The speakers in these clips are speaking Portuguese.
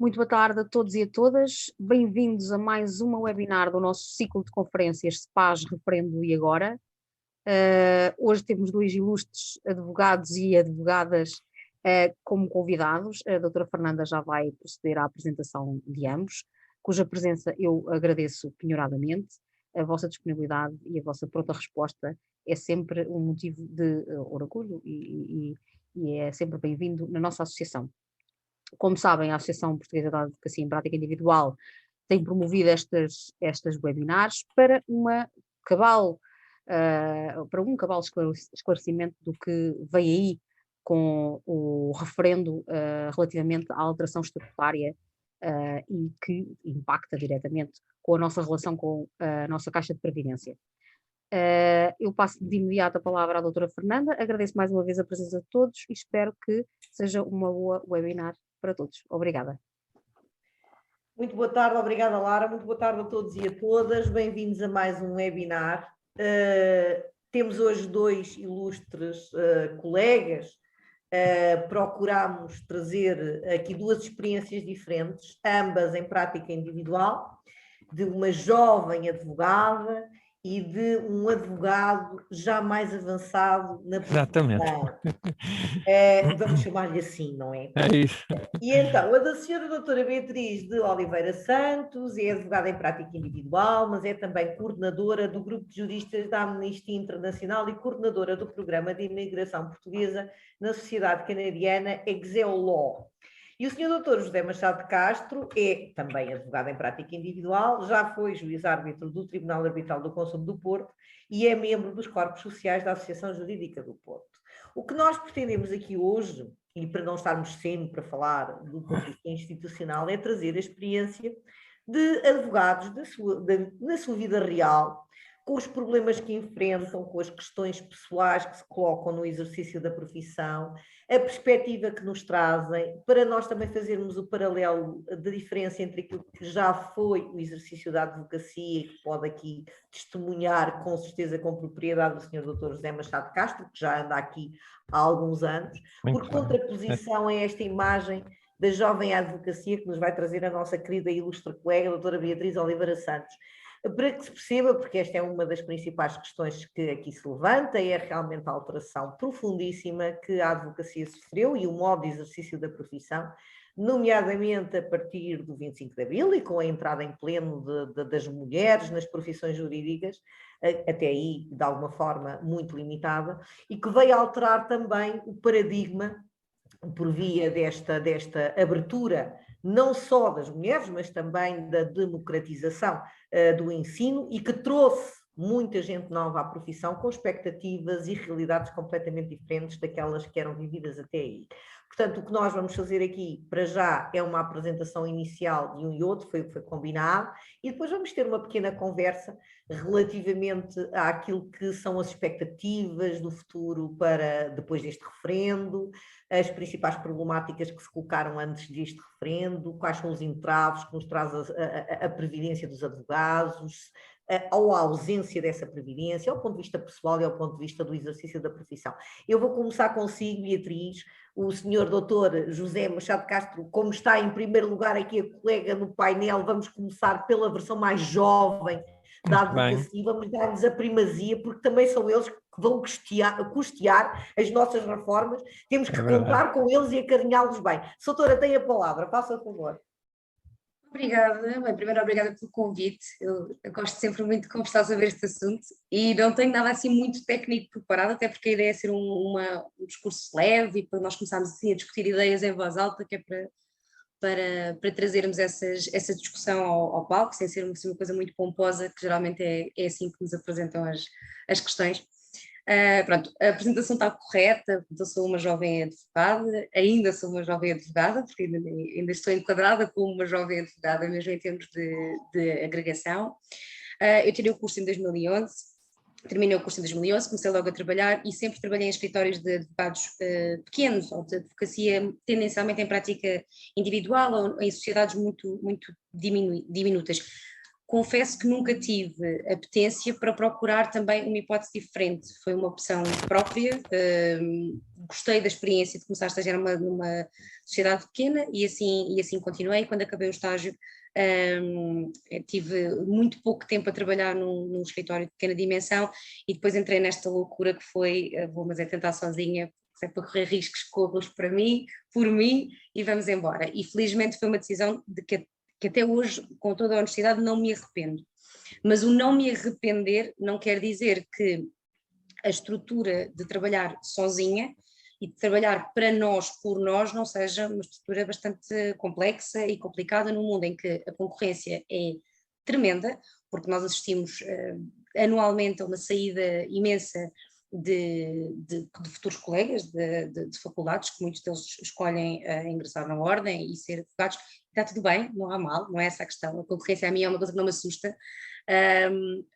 Muito boa tarde a todos e a todas. Bem-vindos a mais uma webinar do nosso ciclo de conferências SPAS, Referendo e Agora. Hoje temos dois ilustres advogados e advogadas como convidados. A doutora Fernanda já vai proceder à apresentação de ambos, cuja presença eu agradeço penhoradamente. A vossa disponibilidade e a vossa pronta resposta é sempre um motivo de orgulho e é sempre bem-vindo na nossa associação. Como sabem, a Associação Portuguesa da Advocacia em Prática Individual tem promovido estas webinars para um cabal esclarecimento do que vem aí com o referendo relativamente à alteração estatutária e que impacta diretamente com a nossa relação com a nossa Caixa de Previdência. Eu passo de imediato a palavra à doutora Fernanda, agradeço mais uma vez a presença de todos e espero que seja uma boa webinar para todos. Obrigada. Muito boa tarde, obrigada Lara, muito boa tarde a todos e a todas, bem-vindos a mais um webinar. Temos hoje dois ilustres colegas, procuramos trazer aqui duas experiências diferentes, ambas em prática individual, de uma jovem advogada e de um advogado já mais avançado na profissão. Vamos chamar-lhe assim, não é? É isso. E então, a da senhora doutora Beatriz de Oliveira Santos é advogada em prática individual, mas é também coordenadora do Grupo de Juristas da Amnistia Internacional e coordenadora do Programa de Imigração Portuguesa na Sociedade Canadiana Exeo Law. E o senhor doutor José Machado de Castro é também advogado em prática individual, já foi juiz-árbitro do Tribunal Arbitral do Conselho do Porto e é membro dos corpos sociais da Associação Jurídica do Porto. O que nós pretendemos aqui hoje, e para não estarmos sempre a falar do ponto de vista institucional, é trazer a experiência de advogados na sua vida real, com os problemas que enfrentam, com as questões pessoais que se colocam no exercício da profissão, a perspectiva que nos trazem, para nós também fazermos o paralelo da diferença entre aquilo que já foi o exercício da advocacia e que pode aqui testemunhar com certeza com propriedade o Sr. Dr. José Machado Castro, que já anda aqui há alguns anos, por contraposição a esta imagem da jovem advocacia que nos vai trazer a nossa querida e ilustre colega, a doutora Beatriz Oliveira Santos. Para que se perceba, porque esta é uma das principais questões que aqui se levanta, é realmente a alteração profundíssima que a advocacia sofreu e o modo de exercício da profissão, nomeadamente a partir do 25 de Abril e com a entrada em pleno das mulheres nas profissões jurídicas, até aí de alguma forma muito limitada, e que veio alterar também o paradigma por via desta abertura não só das mulheres, mas também da democratização do ensino e que trouxe muita gente nova à profissão com expectativas e realidades completamente diferentes daquelas que eram vividas até aí. Portanto, o que nós vamos fazer aqui, para já, é uma apresentação inicial de um e outro, foi o que foi combinado, e depois vamos ter uma pequena conversa relativamente àquilo que são as expectativas do futuro para depois deste referendo, as principais problemáticas que se colocaram antes deste referendo, quais são os entraves que nos traz a previdência dos advogados, ou a ausência dessa previdência, ao ponto de vista pessoal e ao ponto de vista do exercício da profissão. Eu vou começar consigo, Beatriz, o senhor doutor José Machado Castro, como está em primeiro lugar aqui a colega no painel, vamos começar pela versão mais jovem da advocacia, vamos dar-lhes a primazia, porque também são eles que vão custear as nossas reformas, temos que contar com eles e acarinhá-los bem. Doutora, tem a palavra, faça a favor. Obrigada. Bem, primeiro, obrigada pelo convite. Eu gosto sempre muito de conversar sobre este assunto e não tenho nada assim muito técnico preparado, até porque a ideia é ser um discurso leve e para nós começarmos assim a discutir ideias em voz alta, que é para trazermos essa discussão ao palco, sem ser uma coisa muito pomposa, que geralmente é assim que nos apresentam as questões. Pronto, a apresentação está correta, eu sou uma jovem advogada, ainda sou uma jovem advogada, porque ainda estou enquadrada como uma jovem advogada, mesmo em termos de agregação. Eu tirei o curso em 2011, terminei o curso em 2011, comecei logo a trabalhar e sempre trabalhei em escritórios de advogados pequenos, ou de advocacia tendencialmente em prática individual ou em sociedades muito, muito diminutas. Confesso que nunca tive apetência para procurar também uma hipótese diferente, foi uma opção própria, gostei da experiência de começar a estagiar numa sociedade pequena e assim continuei. Quando acabei o estágio, tive muito pouco tempo a trabalhar num escritório de pequena dimensão e depois entrei nesta loucura que foi, mas é tentar sozinha, se é para correr riscos, corro-os para mim, por mim e vamos embora. E felizmente foi uma decisão que até hoje, com toda a honestidade, não me arrependo. Mas o não me arrepender não quer dizer que a estrutura de trabalhar sozinha e de trabalhar para nós, por nós, não seja uma estrutura bastante complexa e complicada num mundo em que a concorrência é tremenda, porque nós assistimos anualmente a uma saída imensa de futuros colegas de faculdades, que muitos deles escolhem ingressar na ordem e ser advogados. Está tudo bem, não há mal, não é essa a questão. A concorrência a mim é uma coisa que não me assusta,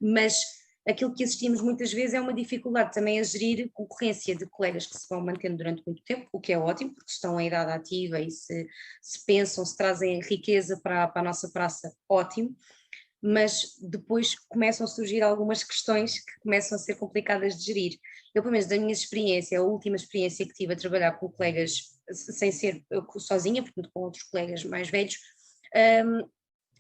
mas aquilo que assistimos muitas vezes é uma dificuldade também a gerir concorrência de colegas que se vão mantendo durante muito tempo, o que é ótimo, porque estão em idade ativa e se pensam, se trazem riqueza para a nossa praça, ótimo, mas depois começam a surgir algumas questões que começam a ser complicadas de gerir. Eu, pelo menos da minha experiência, a última experiência que tive a trabalhar com colegas, sem ser sozinha, portanto com outros colegas mais velhos,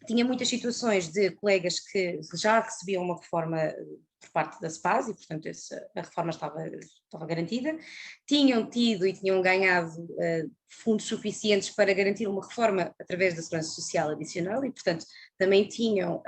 tinha muitas situações de colegas que já recebiam uma reforma por parte da SPAS e, portanto, a reforma estava garantida, tinham tido e tinham ganhado fundos suficientes para garantir uma reforma através da Segurança Social adicional e, portanto, também tinham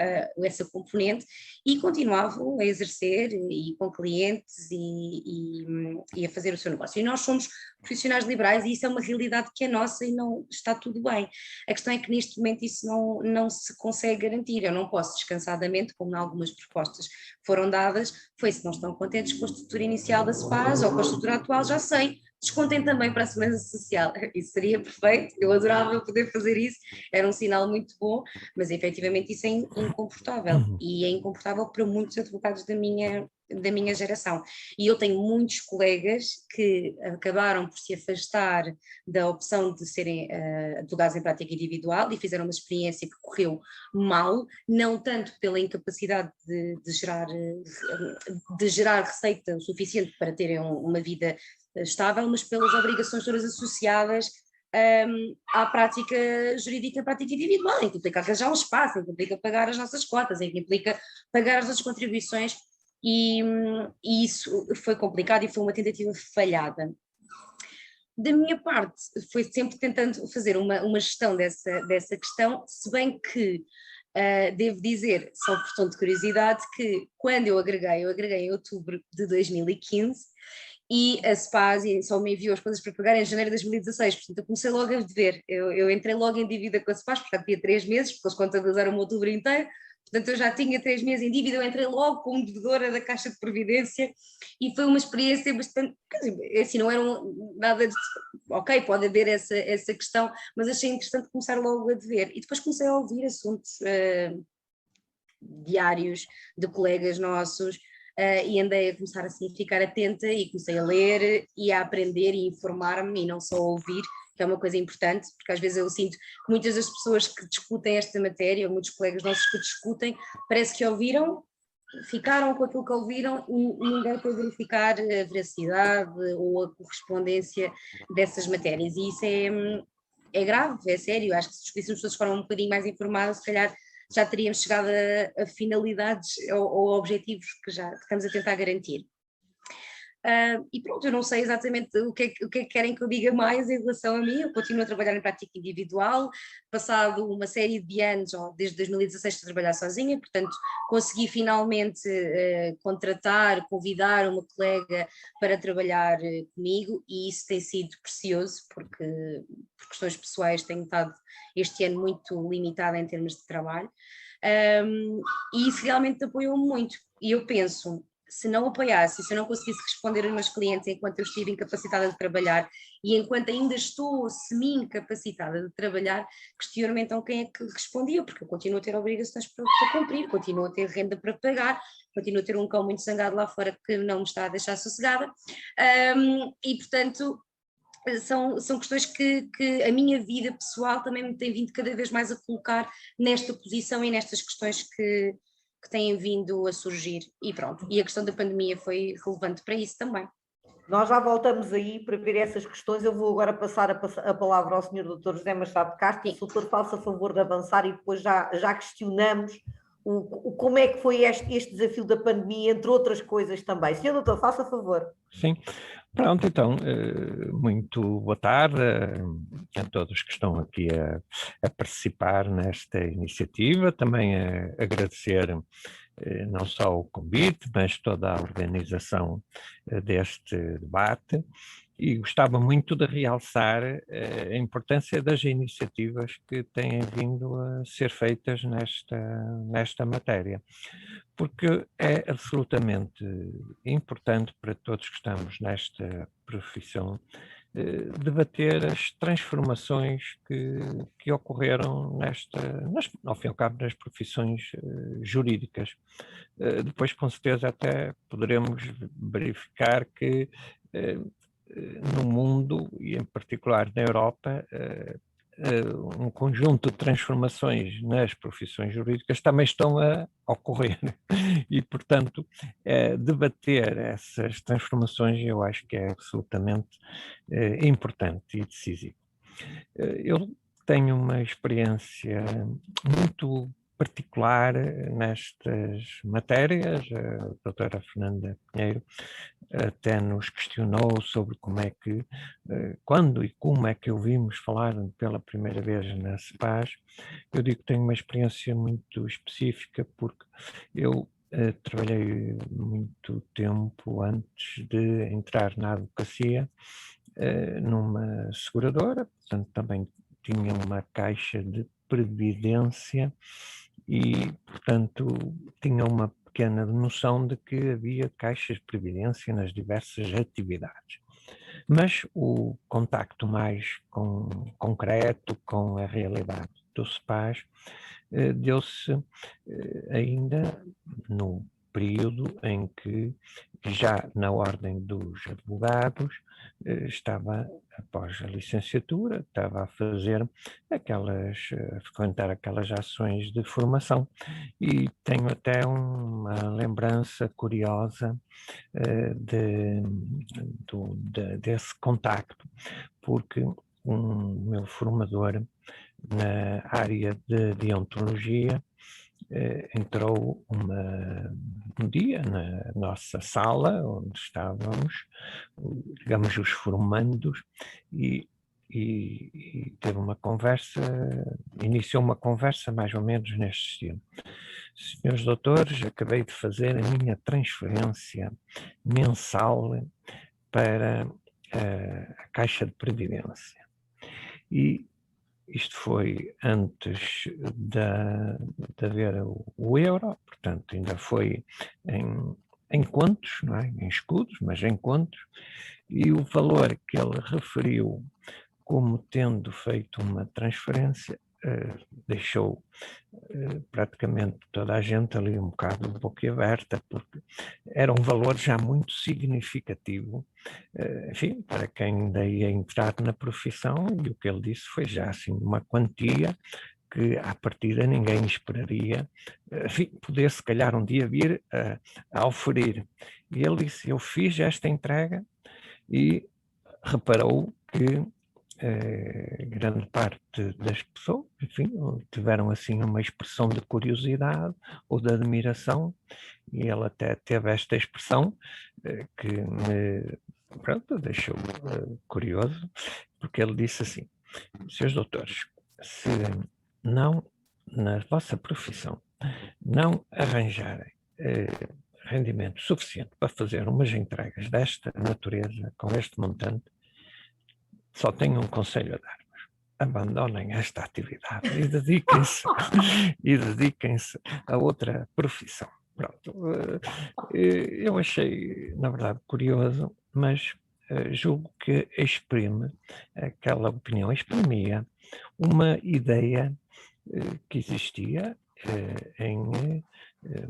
essa componente e continuavam a exercer e com clientes e a fazer o seu negócio. E nós somos profissionais liberais e isso é uma realidade que é nossa e não está tudo bem. A questão é que neste momento isso não se consegue garantir. Eu não posso descansadamente, como em algumas propostas foram dadas, se não estão contentes com a estrutura inicial da SPAS ou com a estrutura atual, já sei, descontem também para a Segurança Social. Isso seria perfeito, eu adorava poder fazer isso, era um sinal muito bom, mas efetivamente isso é incomportável e é incomportável para muitos advogados da minha geração. E eu tenho muitos colegas que acabaram por se afastar da opção de serem advogados em prática individual e fizeram uma experiência que correu mal, não tanto pela incapacidade de gerar receita o suficiente para terem uma vida estável, mas pelas obrigações todas associadas à prática jurídica, à prática individual, em que implica arranjar um espaço, em que implica pagar as nossas cotas, em que implica pagar as nossas contribuições e isso foi complicado e foi uma tentativa falhada. Da minha parte, foi sempre tentando fazer uma gestão dessa questão, se bem que devo dizer, só por tom de curiosidade, que quando eu agreguei em outubro de 2015 e a SPAS só me enviou as coisas para pagar em janeiro de 2016, portanto eu comecei logo a dever, eu entrei logo em dívida com a SPAS, portanto tinha 3 meses, porque eles contabilizaram o outubro inteiro, portanto eu já tinha 3 meses em dívida, eu entrei logo como devedora da Caixa de Previdência e foi uma experiência bastante, assim, não era nada de, ok, pode haver essa questão, mas achei interessante começar logo a dever e depois comecei a ouvir assuntos diários de colegas nossos, e andei a começar assim a ficar atenta e comecei a ler e a aprender e informar-me e não só a ouvir, que é uma coisa importante, porque às vezes eu sinto que muitas das pessoas que discutem esta matéria, ou muitos colegas nossos que discutem, parece que ouviram, ficaram com aquilo que ouviram e ninguém foi verificar a veracidade ou a correspondência dessas matérias e isso é grave, é sério, acho que se as pessoas foram um bocadinho mais informadas, se calhar já teríamos chegado a finalidades ou objetivos que estamos a tentar garantir. E pronto, eu não sei exatamente o que é que querem que eu diga mais em relação a mim, eu continuo a trabalhar em prática individual, passado uma série de anos, desde 2016 estou a trabalhar sozinha, portanto consegui finalmente convidar uma colega para trabalhar comigo e isso tem sido precioso porque por questões pessoais tenho estado este ano muito limitada em termos de trabalho e isso realmente apoiou-me muito e eu penso, se não apoiasse, se eu não conseguisse responder aos meus clientes enquanto eu estive incapacitada de trabalhar e enquanto ainda estou semi-incapacitada de trabalhar, questiono-me então quem é que respondia, porque eu continuo a ter obrigações para cumprir, continuo a ter renda para pagar, continuo a ter um cão muito zangado lá fora que não me está a deixar sossegada e portanto são questões que a minha vida pessoal também me tem vindo cada vez mais a colocar nesta posição e nestas questões que têm vindo a surgir e pronto, e a questão da pandemia foi relevante para isso também. Nós já voltamos aí para ver essas questões. Eu vou agora passar a palavra ao Sr. Dr. José Machado Castro. Se o doutor faça favor de avançar e depois já questionamos como é que foi este desafio da pandemia, entre outras coisas também. Sr. Doutor, faça favor. Sim. Pronto, então, muito boa tarde a todos que estão aqui a participar nesta iniciativa. Também agradecer não só o convite, mas toda a organização deste debate. E gostava muito de realçar a importância das iniciativas que têm vindo a ser feitas nesta matéria, porque é absolutamente importante para todos que estamos nesta profissão debater as transformações que ocorreram ao fim e ao cabo, nas profissões jurídicas. Depois, com certeza, até poderemos verificar que no mundo, e em particular na Europa, um conjunto de transformações nas profissões jurídicas também estão a ocorrer e, portanto, debater essas transformações eu acho que é absolutamente importante e decisivo. Eu tenho uma experiência muito particular nestas matérias. A doutora Fernanda Pinheiro até nos questionou sobre como é que, quando e como é que ouvimos falar pela primeira vez na CEPAS. Eu digo que tenho uma experiência muito específica porque eu trabalhei muito tempo antes de entrar na advocacia numa seguradora, portanto também tinha uma caixa de previdência e, portanto, tinha uma pequena noção de que havia caixas de previdência nas diversas atividades. Mas o contacto mais concreto com a realidade do CEPAS deu-se ainda no período em que, já na ordem dos advogados, estava, após a licenciatura, estava a frequentar aquelas ações de formação, e tenho até uma lembrança curiosa desse contacto, porque um meu formador na área de deontologia entrou um dia na nossa sala, onde estávamos, digamos, os formandos, e teve uma conversa, iniciou uma conversa mais ou menos neste estilo. Senhores doutores, acabei de fazer a minha transferência mensal para a Caixa de Previdência. E isto foi antes de haver o euro, portanto ainda foi em contos, não é? Em escudos, mas em contos, e o valor que ele referiu como tendo feito uma transferência deixou praticamente toda a gente ali um bocado boquiaberta, porque era um valor já muito significativo, enfim, para quem ainda ia entrar na profissão, e o que ele disse foi já assim uma quantia que à partida ninguém esperaria, enfim, poder se calhar um dia vir a oferir. E ele disse, eu fiz esta entrega, e reparou que grande parte das pessoas, enfim, tiveram assim uma expressão de curiosidade ou de admiração, e ele até teve esta expressão que me, pronto, deixou curioso, porque ele disse assim, senhores doutores, se não, na vossa profissão, não arranjarem rendimento suficiente para fazer umas entregas desta natureza, com este montante, só tenho um conselho a dar-vos: abandonem esta atividade e dediquem-se a outra profissão. Pronto. Eu achei, na verdade, curioso, mas julgo que aquela opinião exprimia uma ideia que existia em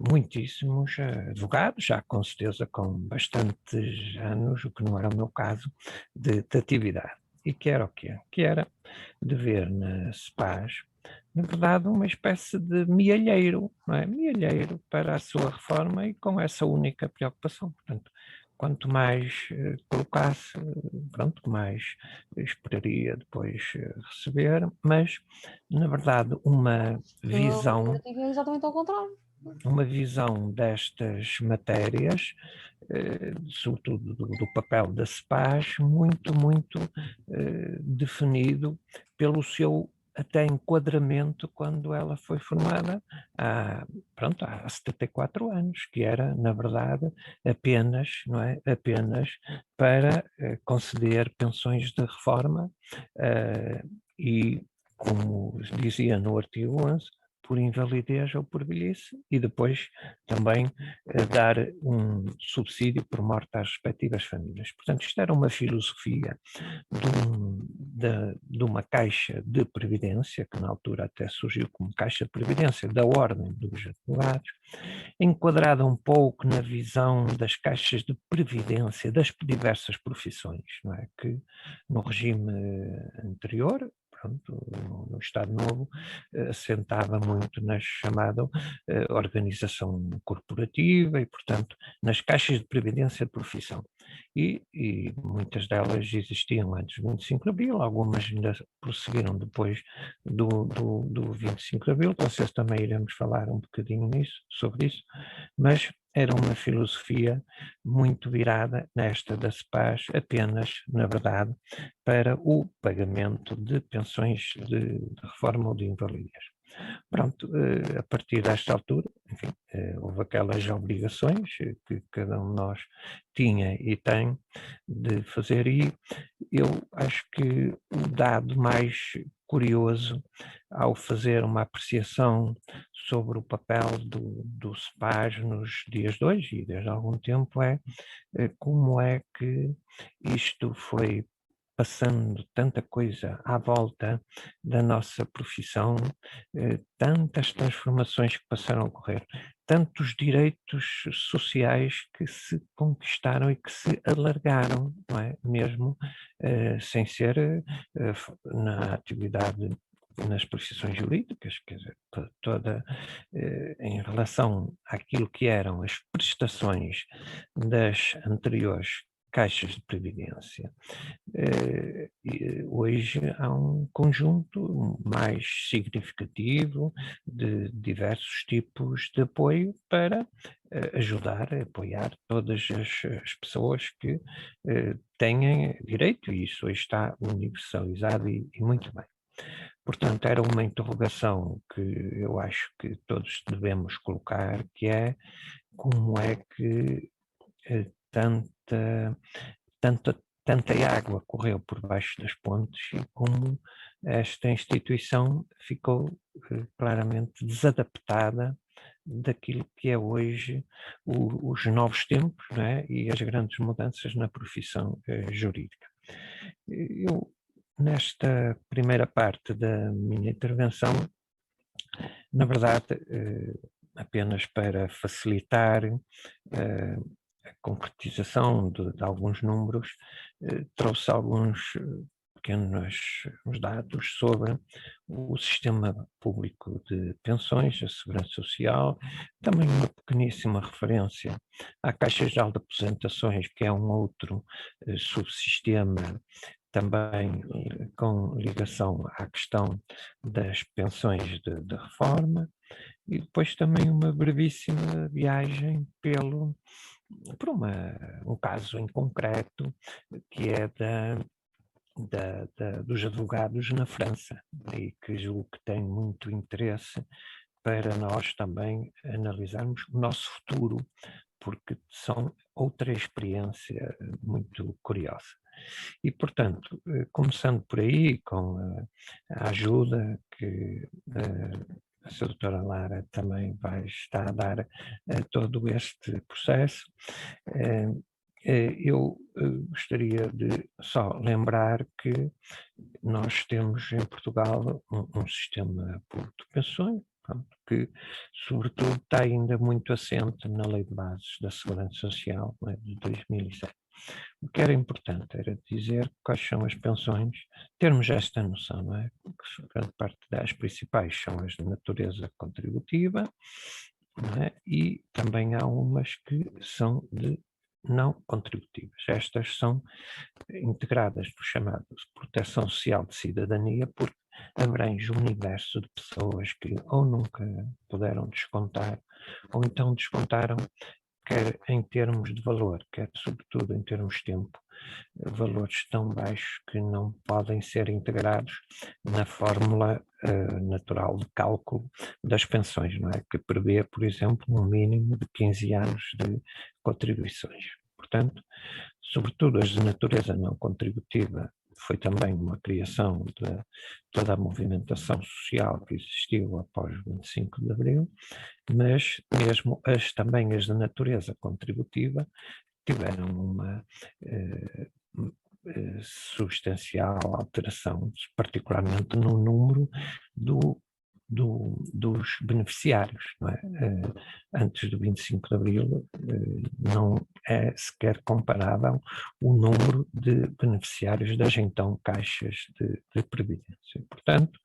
muitíssimos advogados, já com certeza com bastantes anos, o que não era o meu caso, de atividade. E que era o quê? Que era de ver na CEPAS, na verdade, uma espécie de mielheiro, não é? Mielheiro para a sua reforma, e com essa única preocupação. Portanto, quanto mais colocasse, pronto, mais esperaria depois receber, mas, na verdade, uma visão exatamente ao contrário. Destas matérias, sobretudo do papel da CEPAS, muito definido pelo seu até enquadramento quando ela foi formada há 74 anos, que era, na verdade, apenas, não é? Apenas para conceder pensões de reforma e, como dizia no artigo 11, por invalidez ou por velhice, e depois também dar um subsídio por morte às respectivas famílias. Portanto, isto era uma filosofia de uma caixa de previdência, que na altura até surgiu como caixa de previdência da Ordem dos Advogados, enquadrada um pouco na visão das caixas de previdência das diversas profissões, não é? Que no regime anterior, no Estado Novo, assentava muito na chamada organização corporativa e, portanto, nas caixas de previdência de profissão. E muitas delas existiam antes do 25 de Abril, algumas ainda prosseguiram depois do 25 de Abril, vocês também iremos falar um bocadinho sobre isso, mas era uma filosofia muito virada nesta da CEPAS, apenas, na verdade, para o pagamento de pensões de reforma ou de invalidez. Pronto, a partir desta altura, enfim, houve aquelas obrigações que cada um de nós tinha e tem de fazer, e eu acho que o dado mais curioso ao fazer uma apreciação sobre o papel do CEPAS nos dias de hoje e desde há algum tempo é como é que isto foi passando tanta coisa à volta da nossa profissão, tantas transformações que passaram a ocorrer, tantos direitos sociais que se conquistaram e que se alargaram, não é? Mesmo sem ser na atividade nas profissões jurídicas, quer dizer, toda em relação àquilo que eram as prestações das anteriores caixas de previdência. Hoje há um conjunto mais significativo de diversos tipos de apoio para ajudar a apoiar todas as pessoas que têm direito, e isso hoje está universalizado e muito bem. Portanto, era uma interrogação que eu acho que todos devemos colocar, que é como é que tanta água correu por baixo das pontes e como esta instituição ficou claramente desadaptada daquilo que é hoje os novos tempos, não é? E as grandes mudanças na profissão jurídica. Eu, nesta primeira parte da minha intervenção, na verdade, apenas para facilitar a concretização de alguns números, trouxe alguns pequenos dados sobre o sistema público de pensões, a segurança social, também uma pequeníssima referência à Caixa Geral de Aposentações, que é um outro subsistema também com ligação à questão das pensões de reforma, e depois também uma brevíssima viagem por um caso em concreto, que é dos advogados na França, e que julgo que tem muito interesse para nós também analisarmos o nosso futuro, porque são outra experiência muito curiosa. E, portanto, começando por aí, com a ajuda que a Sra. Doutora Lara também vai estar a dar a todo este processo, eu gostaria de só lembrar que nós temos em Portugal um sistema público de pensões, que sobretudo está ainda muito assente na Lei de Bases da Segurança Social, de 2007. O que era importante era dizer quais são as pensões, termos esta noção, não é? Que grande parte das principais são as de natureza contributiva, não é? E também há umas que são de não contributivas. Estas são integradas no chamado proteção social de cidadania, porque abrange um universo de pessoas que ou nunca puderam descontar, ou então descontaram, quer em termos de valor, quer sobretudo em termos de tempo, valores tão baixos que não podem ser integrados na fórmula natural de cálculo das pensões, não é? Que prevê, por exemplo, um mínimo de 15 anos de contribuições. Portanto, sobretudo as de natureza não contributiva, foi também uma criação de toda a movimentação social que existiu após o 25 de Abril, mas mesmo também as de natureza contributiva tiveram uma substancial alteração, particularmente no número dos beneficiários. Não é? Antes do 25 de Abril não é sequer comparável o número de beneficiários das então caixas de previdência. Portanto,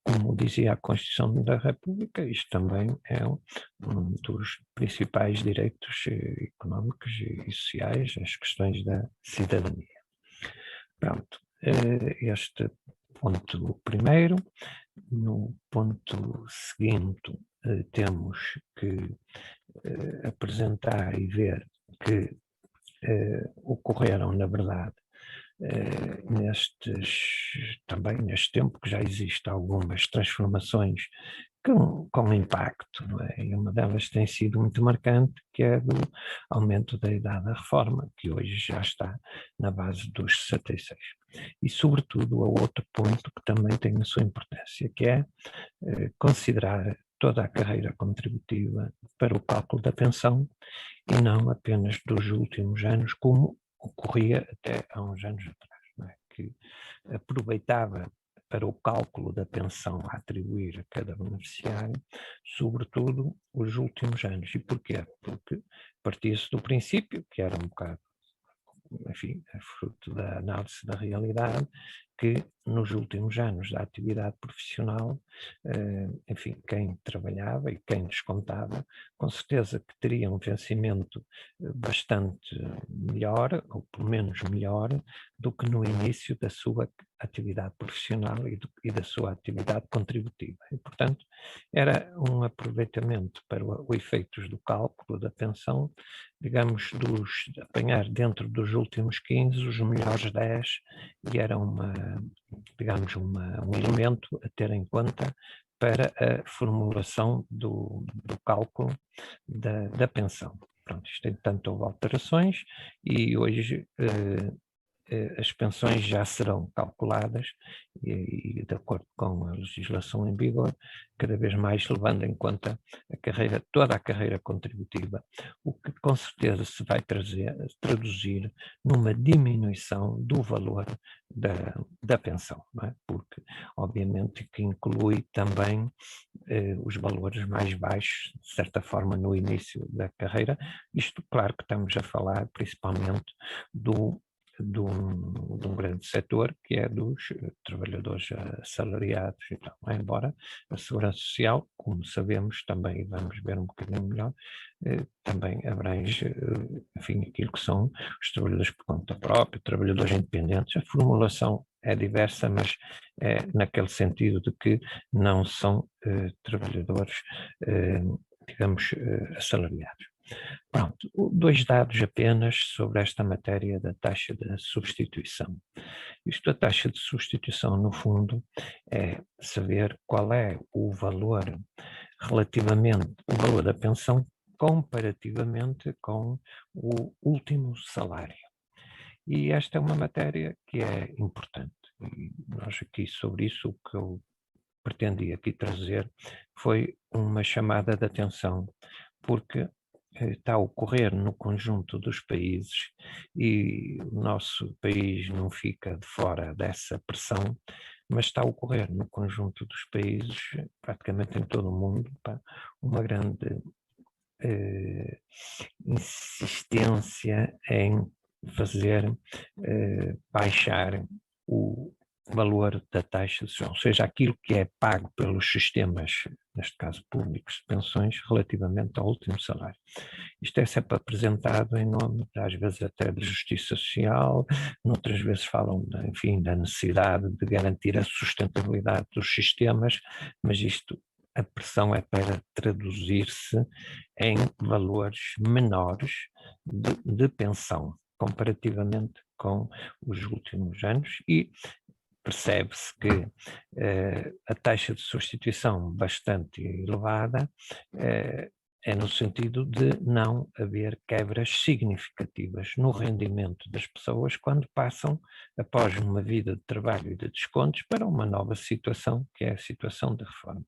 como dizia a Constituição da República, isto também é um dos principais direitos económicos e sociais, as questões da cidadania. Pronto, este ponto primeiro. No ponto seguinte, temos que apresentar e ver que ocorreram, na verdade, também neste tempo que já existem algumas transformações com impacto, não é? E uma delas tem sido muito marcante, que é do aumento da idade da reforma, que hoje já está na base dos 66. E, sobretudo, há outro ponto que também tem a sua importância, que é considerar toda a carreira contributiva para o cálculo da pensão e não apenas dos últimos anos, como ocorria até há uns anos atrás, não é? Que aproveitava para o cálculo da pensão a atribuir a cada beneficiário, sobretudo os últimos anos. E porquê? Porque partia-se do princípio, que era um bocado, enfim, é fruto da análise da realidade, que nos últimos anos da atividade profissional, enfim, quem trabalhava e quem descontava, com certeza que teria um vencimento bastante melhor, ou pelo menos melhor, do que no início da sua atividade profissional e da sua atividade contributiva. E, portanto, era um aproveitamento para os efeitos do cálculo da pensão, digamos, de apanhar dentro dos últimos 15 os melhores 10, e era digamos, um elemento a ter em conta para a formulação do cálculo da pensão. Pronto, isto, entretanto, houve alterações e hoje as pensões já serão calculadas e de acordo com a legislação em vigor, cada vez mais levando em conta toda a carreira contributiva, o que com certeza se vai traduzir numa diminuição do valor da pensão, não é? Porque obviamente que inclui também os valores mais baixos, de certa forma, no início da carreira. Isto, claro que estamos a falar principalmente de um grande setor, que é dos trabalhadores assalariados e tal. Embora a Segurança Social, como sabemos também, e vamos ver um bocadinho melhor, também abrange, enfim, aquilo que são os trabalhadores por conta própria, trabalhadores independentes. A formulação é diversa, mas é naquele sentido de que não são trabalhadores, digamos, assalariados. Pronto, 2 dados apenas sobre esta matéria da taxa de substituição. A taxa de substituição, no fundo, é saber qual é o valor o valor da pensão comparativamente com o último salário. E esta é uma matéria que é importante. E nós aqui, sobre isso, o que eu pretendi aqui trazer foi uma chamada de atenção, porque está a ocorrer no conjunto dos países e o nosso país não fica de fora dessa pressão, mas está a ocorrer no conjunto dos países, praticamente em todo o mundo, uma grande insistência em fazer baixar valor da taxa de juros, ou seja, aquilo que é pago pelos sistemas, neste caso públicos, de pensões, relativamente ao último salário. Isto é sempre apresentado em nome, às vezes até de justiça social, noutras vezes falam, enfim, da necessidade de garantir a sustentabilidade dos sistemas, mas isto, a pressão é para traduzir-se em valores menores de pensão, comparativamente com os últimos anos, e percebe-se que a taxa de substituição bastante elevada é no sentido de não haver quebras significativas no rendimento das pessoas quando passam, após uma vida de trabalho e de descontos, para uma nova situação, que é a situação de reforma.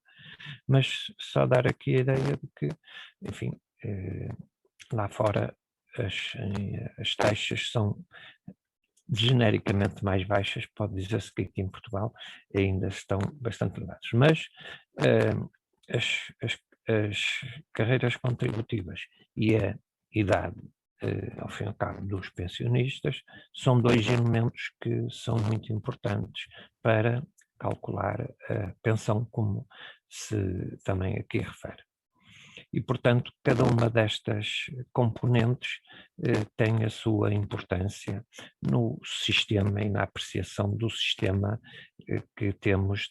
Mas só dar aqui a ideia de que, enfim, lá fora as taxas são genericamente mais baixas, pode dizer-se que aqui em Portugal ainda estão bastante elevadas, mas as carreiras contributivas e a idade, ao fim e ao cabo, dos pensionistas, são dois elementos que são muito importantes para calcular a pensão, como se também aqui refere. E, portanto, cada uma destas componentes tem a sua importância no sistema e na apreciação do sistema que temos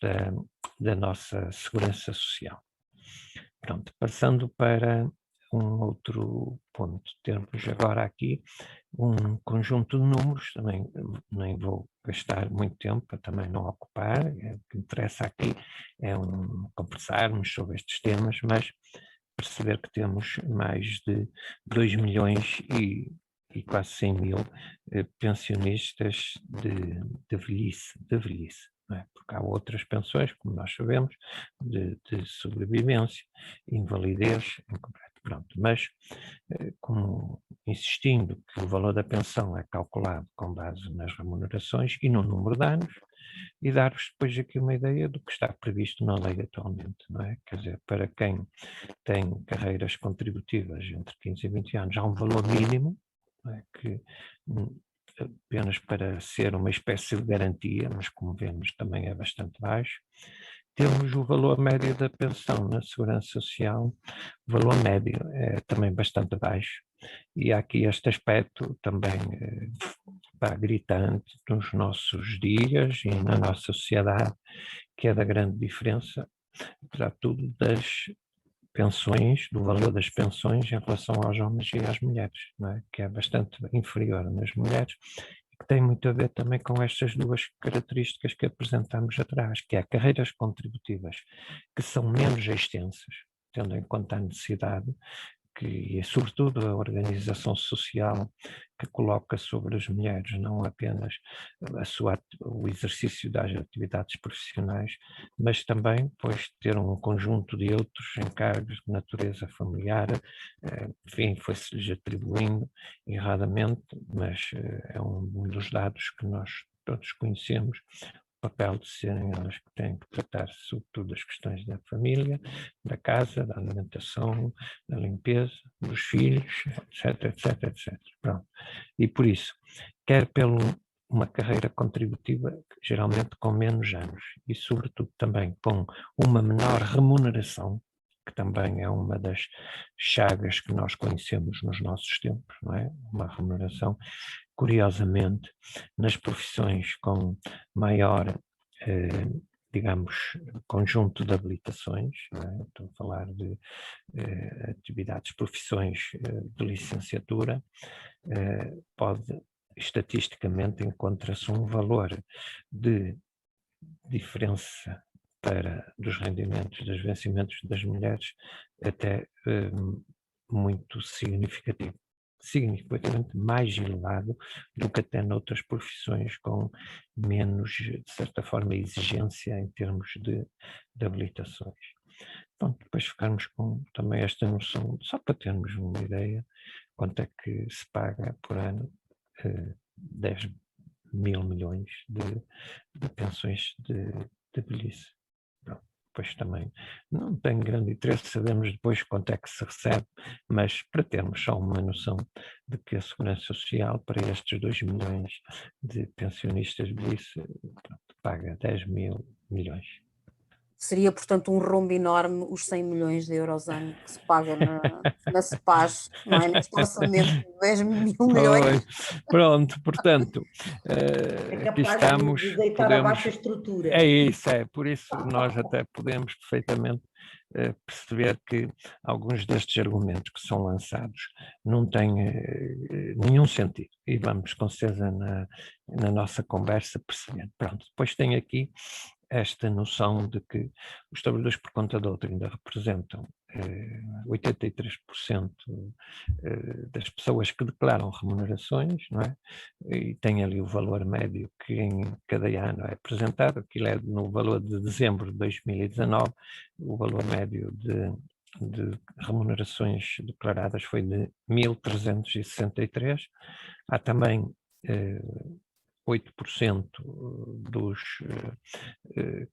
da nossa segurança social. Pronto, passando para um outro ponto, temos agora aqui um conjunto de números, também nem vou gastar muito tempo para também não ocupar, o que interessa aqui é conversarmos sobre estes temas, mas perceber que temos mais de 2 milhões e quase 100 mil pensionistas de velhice, não é? Porque há outras pensões, como nós sabemos, de sobrevivência, invalidez, em concreto. Pronto, mas como insistindo que o valor da pensão é calculado com base nas remunerações e no número de anos, e dar-vos depois aqui uma ideia do que está previsto na lei atualmente, não é? Quer dizer, para quem tem carreiras contributivas entre 15 e 20 anos, há um valor mínimo, não é? Que apenas para ser uma espécie de garantia, mas como vemos também é bastante baixo. Temos o valor médio da pensão na Segurança Social, o valor médio é também bastante baixo, e há aqui este aspecto também gritante nos nossos dias e na nossa sociedade, que é da grande diferença, apesar de tudo, das pensões, do valor das pensões em relação aos homens e às mulheres, não é? Que é bastante inferior nas mulheres, e que tem muito a ver também com estas duas características que apresentamos atrás, que é carreiras contributivas que são menos extensas, tendo em conta a necessidade, que é sobretudo a organização social que coloca sobre as mulheres não apenas o exercício das atividades profissionais, mas também pois ter um conjunto de outros encargos de natureza familiar, enfim, foi-se-lhes atribuindo erradamente, mas é um dos dados que nós todos conhecemos, o papel de serem elas que têm que tratar sobretudo das questões da família, da casa, da alimentação, da limpeza, dos filhos, etc, etc, etc. Pronto. E por isso, quer uma carreira contributiva, geralmente com menos anos, e sobretudo também com uma menor remuneração, que também é uma das chagas que nós conhecemos nos nossos tempos, não é? Uma remuneração, curiosamente, nas profissões com maior, digamos, conjunto de habilitações, não é? Estou a falar de atividades, profissões de licenciatura, estatisticamente encontra-se um valor de diferença dos rendimentos, dos vencimentos das mulheres, até muito significativo, significativamente mais elevado do que até noutras profissões com menos, de certa forma, exigência em termos de habilitações. Bom, depois ficarmos com também esta noção, só para termos uma ideia, quanto é que se paga por ano 10 mil milhões de pensões de velhice. Pronto, depois também não tem grande interesse, sabemos depois quanto é que se recebe, mas para termos só uma noção de que a Segurança Social, para estes 2 milhões de pensionistas de velhice, pronto, paga 10 mil milhões. Seria, portanto, um rombo enorme os 100 milhões de euros ano que se paga na CEPAG, não é? Neste orçamento de 10 mil milhões. Pronto, portanto, aqui estamos. De deitar abaixo a estrutura. É isso, por isso nós até podemos perfeitamente perceber que alguns destes argumentos que são lançados não têm nenhum sentido, e vamos com certeza na nossa conversa perceber. Pronto, depois tem aqui esta noção de que os trabalhadores por conta de outra ainda representam 83% das pessoas que declaram remunerações, não é? E tem ali o valor médio que em cada ano é apresentado, aquilo é no valor de dezembro de 2019, o valor médio de remunerações declaradas foi de 1.363. Há também 8% dos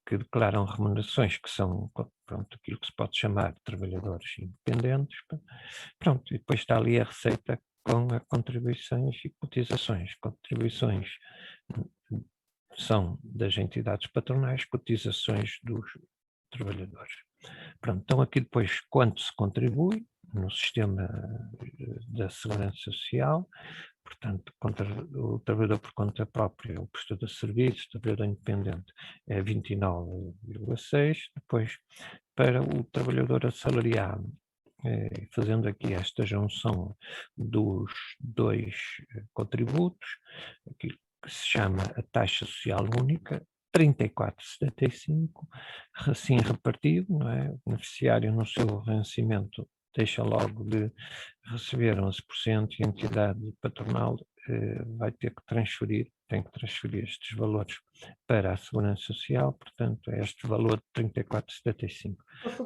que declaram remunerações que são, pronto, aquilo que se pode chamar de trabalhadores independentes. Pronto, e depois está ali a receita com as contribuições e cotizações. Contribuições são das entidades patronais, cotizações dos trabalhadores. Pronto, então aqui depois quanto se contribui no sistema da Segurança Social. Portanto, o trabalhador por conta própria, o prestador de serviços, o trabalhador independente é 29,6. Depois, para o trabalhador assalariado, fazendo aqui esta junção dos dois contributos, aquilo que se chama a taxa social única, 34,75, assim repartido, não é? O beneficiário no seu vencimento deixa logo de receber 11% e a entidade patronal vai ter que tem que transferir estes valores para a Segurança Social, portanto é este valor de 34,75.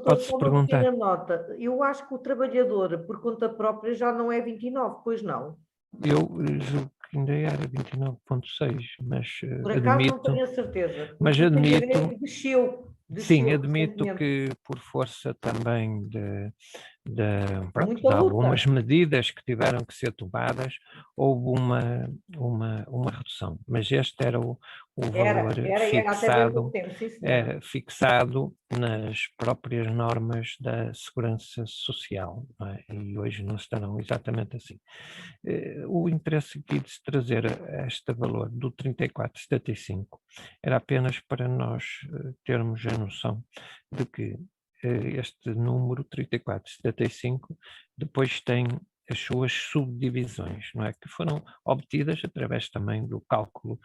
Pode-se perguntar... Uma nota. Eu acho que o trabalhador por conta própria já não é 29, pois não? Eu julgo que ainda era 29,6, mas por acaso admito... não tenho a certeza. Mas admito... Desceu. Sim, admito que por força também de algumas medidas que tiveram que ser tomadas, houve uma redução, mas este era o valor fixado nas próprias normas da Segurança Social, não é? E hoje não estarão exatamente assim. O interesse aqui de se trazer este valor do 34,75 era apenas para nós termos a noção de que este número 34,75 depois tem as suas subdivisões, não é? Que foram obtidas através também do cálculo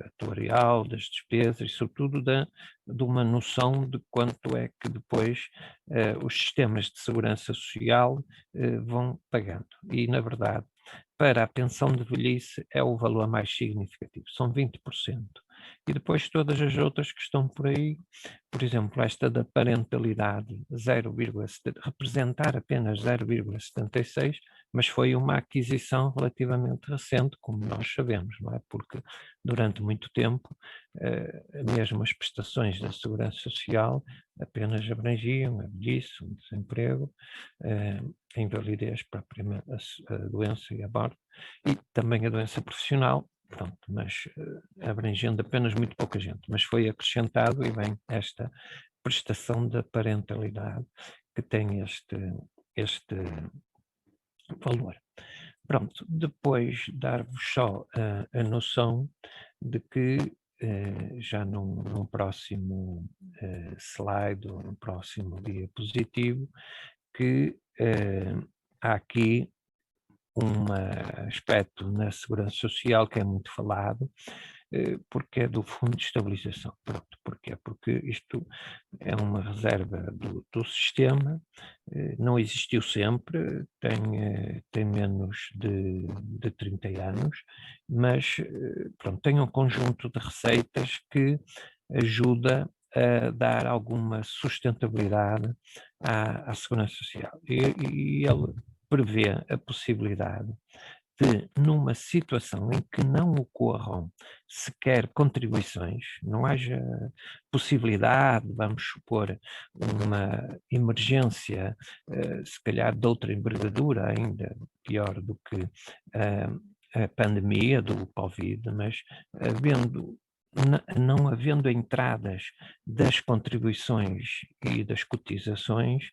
atuarial, das despesas e sobretudo de uma noção de quanto é que depois os sistemas de segurança social vão pagando. E, na verdade, para a pensão de velhice é o valor mais significativo, são 20%. E depois todas as outras que estão por aí, por exemplo, esta da parentalidade, representar apenas 0,76, mas foi uma aquisição relativamente recente, como nós sabemos, não é? Porque durante muito tempo, mesmo as prestações da Segurança Social apenas abrangiam a velhice, o desemprego, a invalidez, propriamente a doença e a morte, e também a doença profissional. Pronto, mas abrangendo apenas muito pouca gente, mas foi acrescentado e vem esta prestação da parentalidade que tem este valor. Pronto, depois dar-vos só a noção de que já num próximo slide ou no próximo diapositivo que há aqui um aspecto na Segurança Social que é muito falado, porque é do Fundo de Estabilização. Pronto, porquê? Porque isto é uma reserva do sistema, não existiu sempre, tem menos de 30 anos, mas pronto, tem um conjunto de receitas que ajuda a dar alguma sustentabilidade à Segurança Social. E ele prevê a possibilidade de, numa situação em que não ocorram sequer contribuições, não haja possibilidade, vamos supor, uma emergência, se calhar de outra envergadura, ainda pior do que a pandemia do Covid, mas havendo não havendo entradas das contribuições e das cotizações,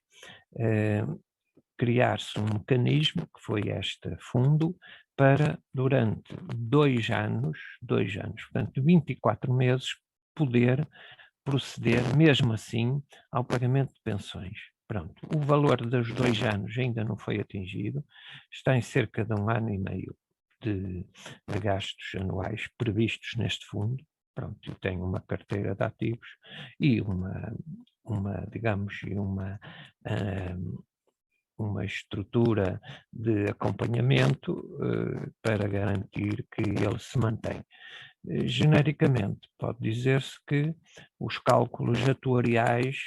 criar-se um mecanismo, que foi este fundo, para durante 2 anos, portanto 24 meses, poder proceder mesmo assim ao pagamento de pensões. Pronto, o valor dos 2 anos ainda não foi atingido, está em cerca de 1 ano e meio de gastos anuais previstos neste fundo. Pronto, eu tenho uma carteira de ativos e digamos, uma estrutura de acompanhamento para garantir que ele se mantém. Genericamente, pode dizer-se que os cálculos atuariais,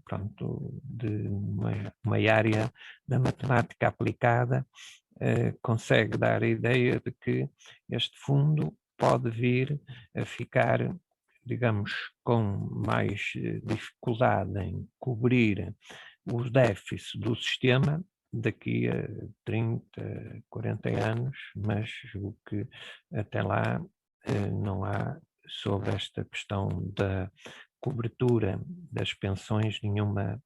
pronto, de uma área da matemática aplicada, consegue dar a ideia de que este fundo pode vir a ficar, digamos, com mais dificuldade em cobrir os déficits do sistema daqui a 30, 40 anos, mas julgo que até lá não há, sobre esta questão da cobertura das pensões, nenhuma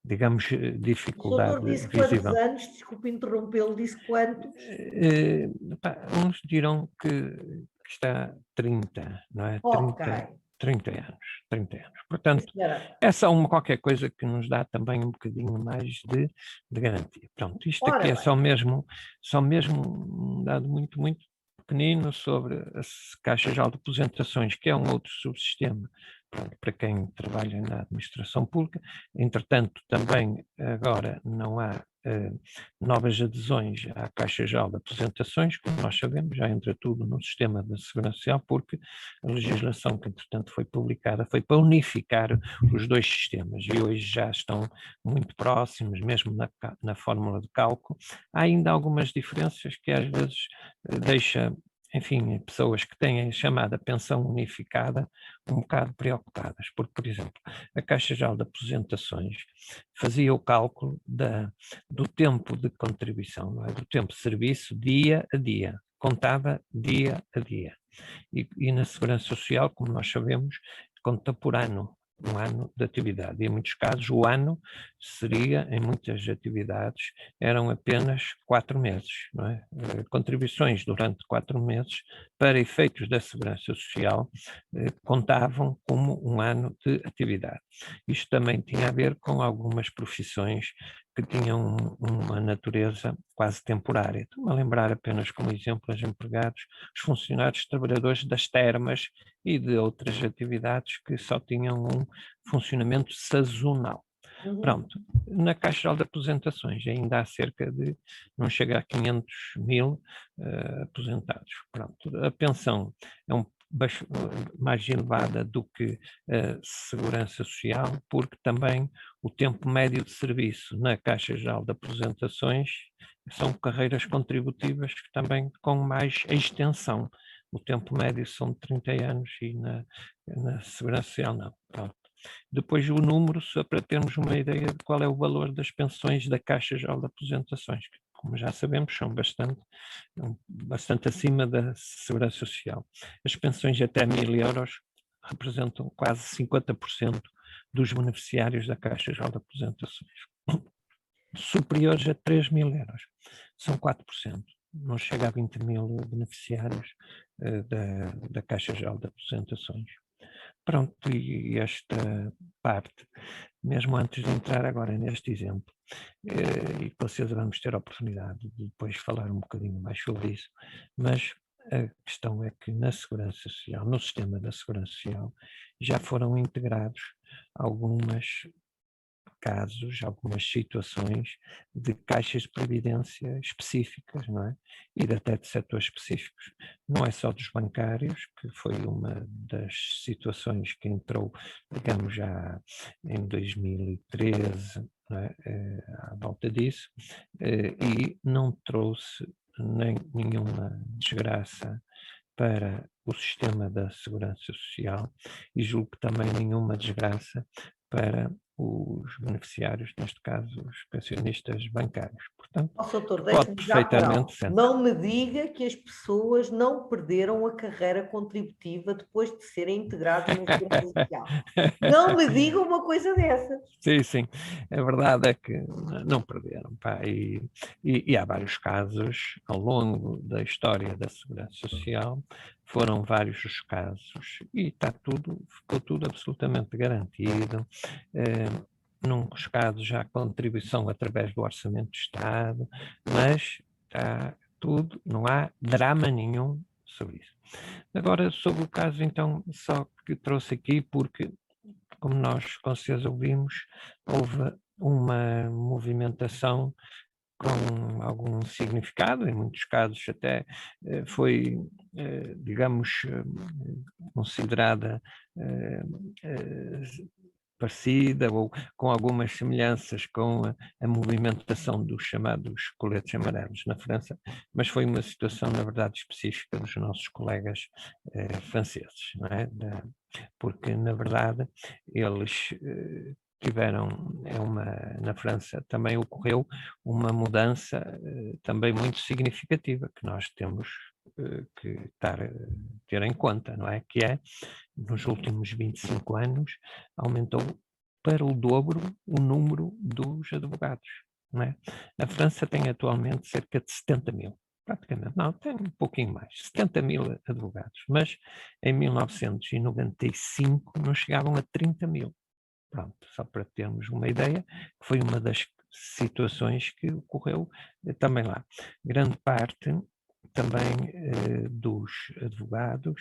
digamos, dificuldade O doutor disse visível. quantos anos? Desculpe interrompê-lo, disse quantos? Uns dirão que está 30, não é? Ok. 30 anos. Portanto, é só qualquer coisa que nos dá também um bocadinho mais de garantia. Pronto, isto aqui é só mesmo um dado muito, muito pequenino sobre as caixas de aposentações, que é um outro subsistema para quem trabalha na administração pública. Entretanto, também agora não há novas adesões à Caixa Geral de Aposentações, como nós sabemos, já entra tudo no sistema da Segurança Social, porque a legislação que, entretanto, foi publicada foi para unificar os 2 sistemas e hoje já estão muito próximos, mesmo na fórmula de cálculo. Há ainda algumas diferenças que às vezes deixa, enfim, pessoas que têm a chamada pensão unificada um bocado preocupadas, porque, por exemplo, a Caixa Geral de Aposentações fazia o cálculo do tempo de contribuição, não é? Do tempo de serviço dia a dia, contava dia a dia. E na Segurança Social, como nós sabemos, conta por ano, um ano de atividade. E em muitos casos o ano seria, em muitas atividades, eram apenas 4 meses, não é? Contribuições durante 4 meses, para efeitos da Segurança Social, contavam como um ano de atividade. Isto também tinha a ver com algumas profissões que tinham uma natureza quase temporária. Estou-me a lembrar apenas como exemplo os empregados, os funcionários trabalhadores das termas e de outras atividades que só tinham um funcionamento sazonal. Pronto, na Caixa Geral de Aposentações ainda há cerca de, não chega a 500 mil aposentados. Pronto, a pensão é mais elevada do que a Segurança Social, porque também o tempo médio de serviço na Caixa Geral de Aposentações são carreiras contributivas que também com mais extensão. O tempo médio são de 30 anos e na Segurança Social não. Pronto. Depois o número, só para termos uma ideia de qual é o valor das pensões da Caixa Geral de Aposentações, que, como já sabemos, são bastante acima da Segurança Social. As pensões até 1.000 euros representam quase 50% dos beneficiários da Caixa Geral de Aposentações. Superiores a 3.000 euros, são 4%. Não chega a 20 mil beneficiários da Caixa Geral de Aposentações. Pronto, e esta parte, mesmo antes de entrar agora neste exemplo, e com certeza vamos ter a oportunidade de depois falar um bocadinho mais sobre isso, mas a questão é que na Segurança Social, no sistema da Segurança Social, já foram integrados algumas situações de caixas de previdência específicas, não é? E até de setores específicos. Não é só dos bancários, que foi uma das situações que entrou, digamos, já em 2013, não é? À volta disso, e não trouxe nenhuma desgraça para o sistema da Segurança Social e julgo que também nenhuma desgraça para os beneficiários, neste caso os pensionistas bancários. Portanto, Doutor, pode deixe-me já perfeitamente ser. não me diga que as pessoas não perderam a carreira contributiva depois de serem integrados na Segurança Social. Não me diga uma coisa dessas. Sim, a verdade é que não perderam, pá, e há vários casos ao longo da história da Segurança Social, foram vários os casos, e ficou tudo absolutamente garantido. Num casos já contribuição através do Orçamento de Estado, mas está tudo, não há drama nenhum sobre isso. Agora, sobre o caso, então, só que trouxe aqui porque, como nós com certeza ouvimos, houve uma movimentação com algum significado, em muitos casos até foi, digamos, considerada parecida ou com algumas semelhanças com a movimentação dos chamados coletes amarelos na França, mas foi uma situação, na verdade, específica dos nossos colegas franceses, não é? Porque, na verdade, eles tiveram, na França também ocorreu uma mudança também muito significativa que nós temos que ter em conta, não é? Que é, nos últimos 25 anos, aumentou para o dobro o número dos advogados, não é? A França tem atualmente cerca de 70 mil. Praticamente, não, tem um pouquinho mais, 70 mil advogados, mas em 1995 não chegavam a 30 mil. Pronto, só para termos uma ideia, que foi uma das situações que ocorreu também lá. Grande parte também dos advogados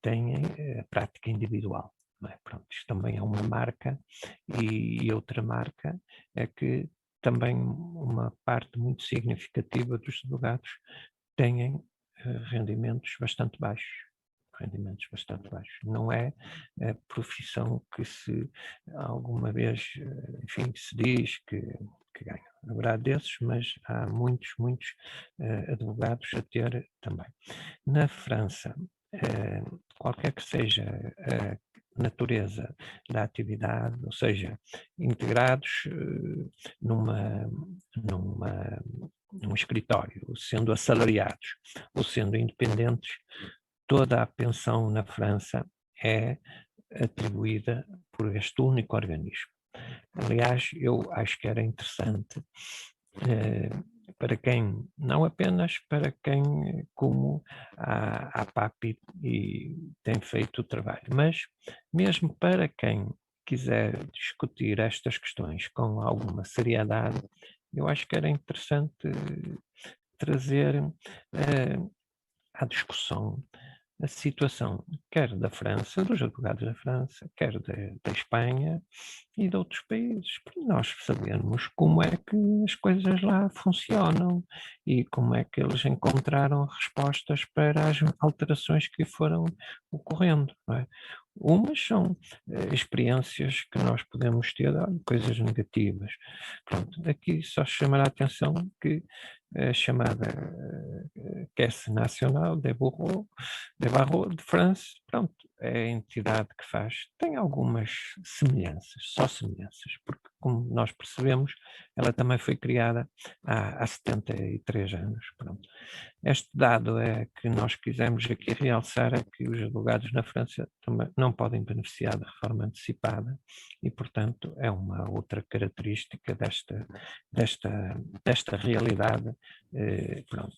têm a prática individual. Não é? Pronto, isto também é uma marca, e outra marca é que também uma parte muito significativa dos advogados têm rendimentos bastante baixos. Não é a profissão que se alguma vez, enfim, se diz que ganha. Haverá desses, mas há muitos advogados a ter também. Na França, qualquer que seja a natureza da atividade, ou seja, integrados num escritório, sendo assalariados ou sendo independentes, toda a pensão na França é atribuída por este único organismo. Aliás, eu acho que era interessante para quem, não apenas para quem, como a PAPI tem feito o trabalho, mas mesmo para quem quiser discutir estas questões com alguma seriedade, eu acho que era interessante trazer à discussão a situação, quer da França, dos advogados da França, quer da Espanha e de outros países, para nós sabermos como é que as coisas lá funcionam e como é que eles encontraram respostas para as alterações que foram ocorrendo, não é? Umas são experiências que nós podemos ter, coisas negativas. Pronto, aqui só chamar a atenção que a chamada Caisse Nationale des Barreaux de France, pronto, é a entidade que faz, tem algumas semelhanças, só semelhanças, porque como nós percebemos, ela também foi criada há 73 anos, pronto. Este dado é que nós quisemos aqui realçar, é que os advogados na França também não podem beneficiar da reforma antecipada e, portanto, é uma outra característica desta realidade pronto,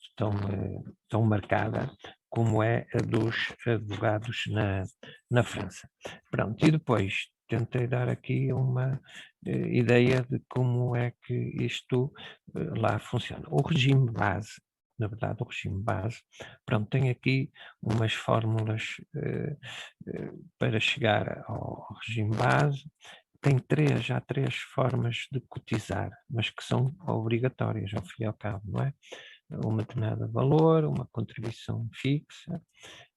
tão marcada como é a dos advogados na França. Pronto, e depois tentei dar aqui uma ideia de como é que isto lá funciona. O regime base, na verdade, o regime base, pronto, tem aqui umas fórmulas para chegar ao regime base. Há três formas de cotizar, mas que são obrigatórias, ao fim e ao cabo, não é? Um determinado valor, uma contribuição fixa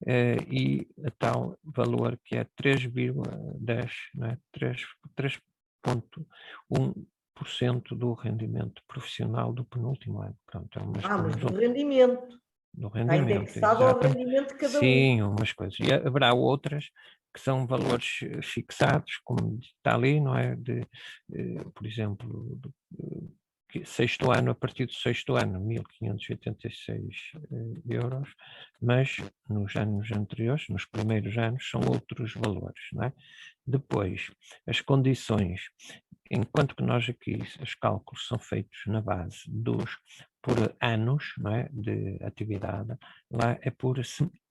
e a tal valor que é 3,10, não é? 3,1% do rendimento profissional do penúltimo ano. Pronto, mas do rendimento. Do rendimento. Está indexado ao rendimento de cada um. Sim, umas coisas. E haverá outras que são valores fixados, como está ali, não é? Por exemplo, sexto ano, a partir do sexto ano, 1.586 euros, mas nos anos anteriores, nos primeiros anos, são outros valores, não é? Depois, as condições, enquanto que nós aqui, os cálculos são feitos na base por anos, não é, de atividade, lá é por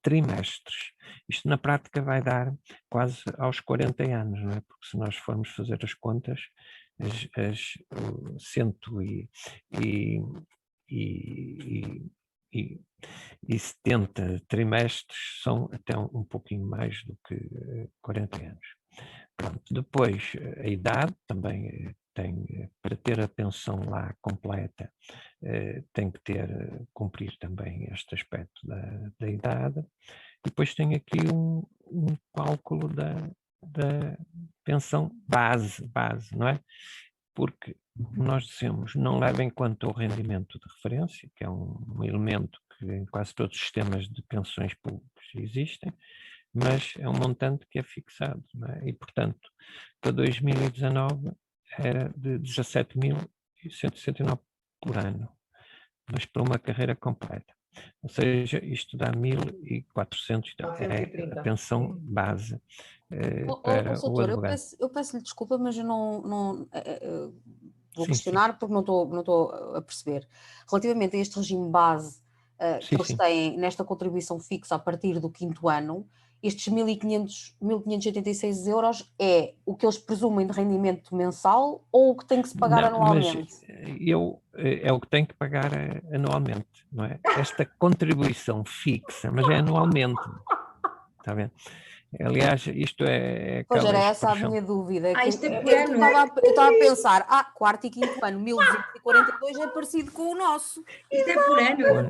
trimestres. Isto na prática vai dar quase aos 40 anos, não é? Porque se nós formos fazer as contas, as 170 trimestres são até um pouquinho mais do que 40 anos. Pronto. Depois, a idade também tem, para ter a pensão lá completa, tem que cumprir também este aspecto da idade. Depois tem aqui um cálculo da pensão base, não é? Porque nós dizemos, não leva em conta o rendimento de referência, que é um elemento que em quase todos os sistemas de pensões públicas existem, mas é um montante que é fixado, não é? E, portanto, para 2019 era de 17.169 por ano, mas para uma carreira completa. Ou seja, isto dá 1.400, é a pensão base para o advogado. Eu peço-lhe desculpa, mas eu não vou questionar porque não estou a perceber. Relativamente a este regime base que eles têm nesta contribuição fixa a partir do 5º ano, estes 1.586 euros é o que eles presumem de rendimento mensal ou o que tem que se pagar anualmente? É o que tem que pagar anualmente, não é? Esta contribuição fixa, mas é anualmente, está vendo? Aliás, isto é pois era essa a minha dúvida. Isto é por eu ano. estava a pensar, 4º e 5º ano, 1.242 é parecido com o nosso. Isto é por ano.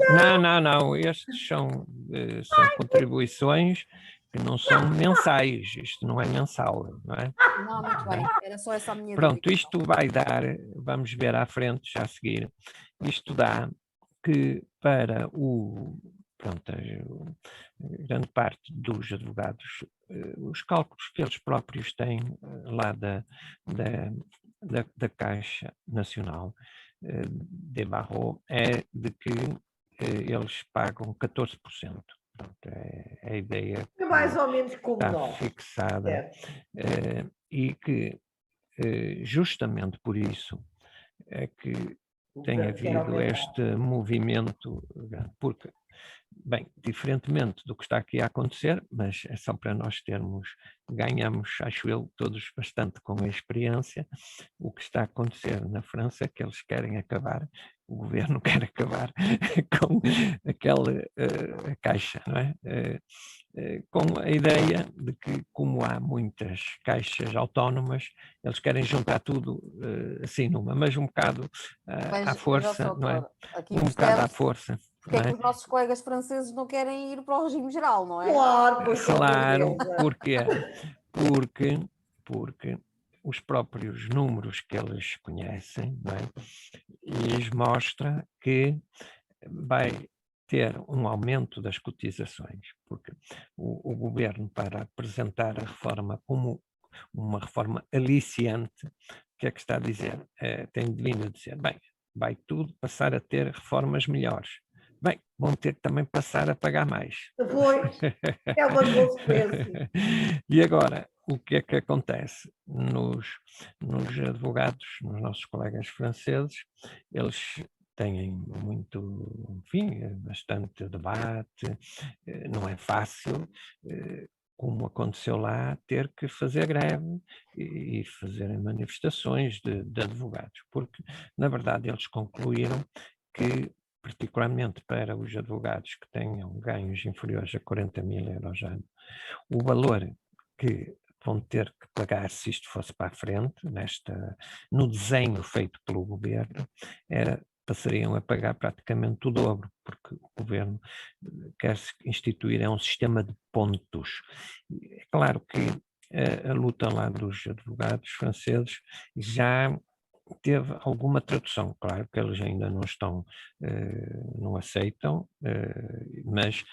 Não, estes são contribuições que não são mensais, isto não é mensal, não é? Não, muito bem, era só essa a minha Pronto, dúvida. isto vai dar, vamos ver à frente, já a seguir, isto dá que para grande parte dos advogados, os cálculos que eles próprios têm lá da Caixa Nacional de Barreau é de que eles pagam 14%. Pronto, é a ideia que mais ou menos como está nós. fixada e que justamente por isso é que tem havido este movimento, porque, bem, diferentemente do que está aqui a acontecer, mas é só para nós ganhamos, acho eu, todos bastante com a experiência, o que está a acontecer na França é que eles querem acabar, o governo quer acabar com aquela caixa, não é? Com a ideia de que, como há muitas caixas autónomas, eles querem juntar tudo assim numa, mas um bocado à força, não é? Um bocado à força. Porque é que os nossos colegas franceses não querem ir para o regime geral, não é? Claro, pois claro, porque os próprios números que eles conhecem, não é? Lhes mostra que vai ter um aumento das cotizações, porque o governo, para apresentar a reforma como uma reforma aliciante, o que é que está a dizer? Tem vindo a dizer, bem, vai tudo passar a ter reformas melhores. Bem, vão ter que também passar a pagar mais. Pois, é uma consequência. E agora, o que é que acontece? Nos advogados, nos nossos colegas franceses, eles têm muito, enfim, bastante debate, não é fácil, como aconteceu lá, ter que fazer greve e fazer manifestações de advogados, porque, na verdade, eles concluíram que, particularmente para os advogados que tenham ganhos inferiores a 40.000 euros ano, o valor que vão ter que pagar se isto fosse para a frente, no desenho feito pelo governo, passariam a pagar praticamente o dobro, porque o governo quer instituir um sistema de pontos. É claro que a luta lá dos advogados franceses já teve alguma tradução, claro que eles ainda não aceitam, mas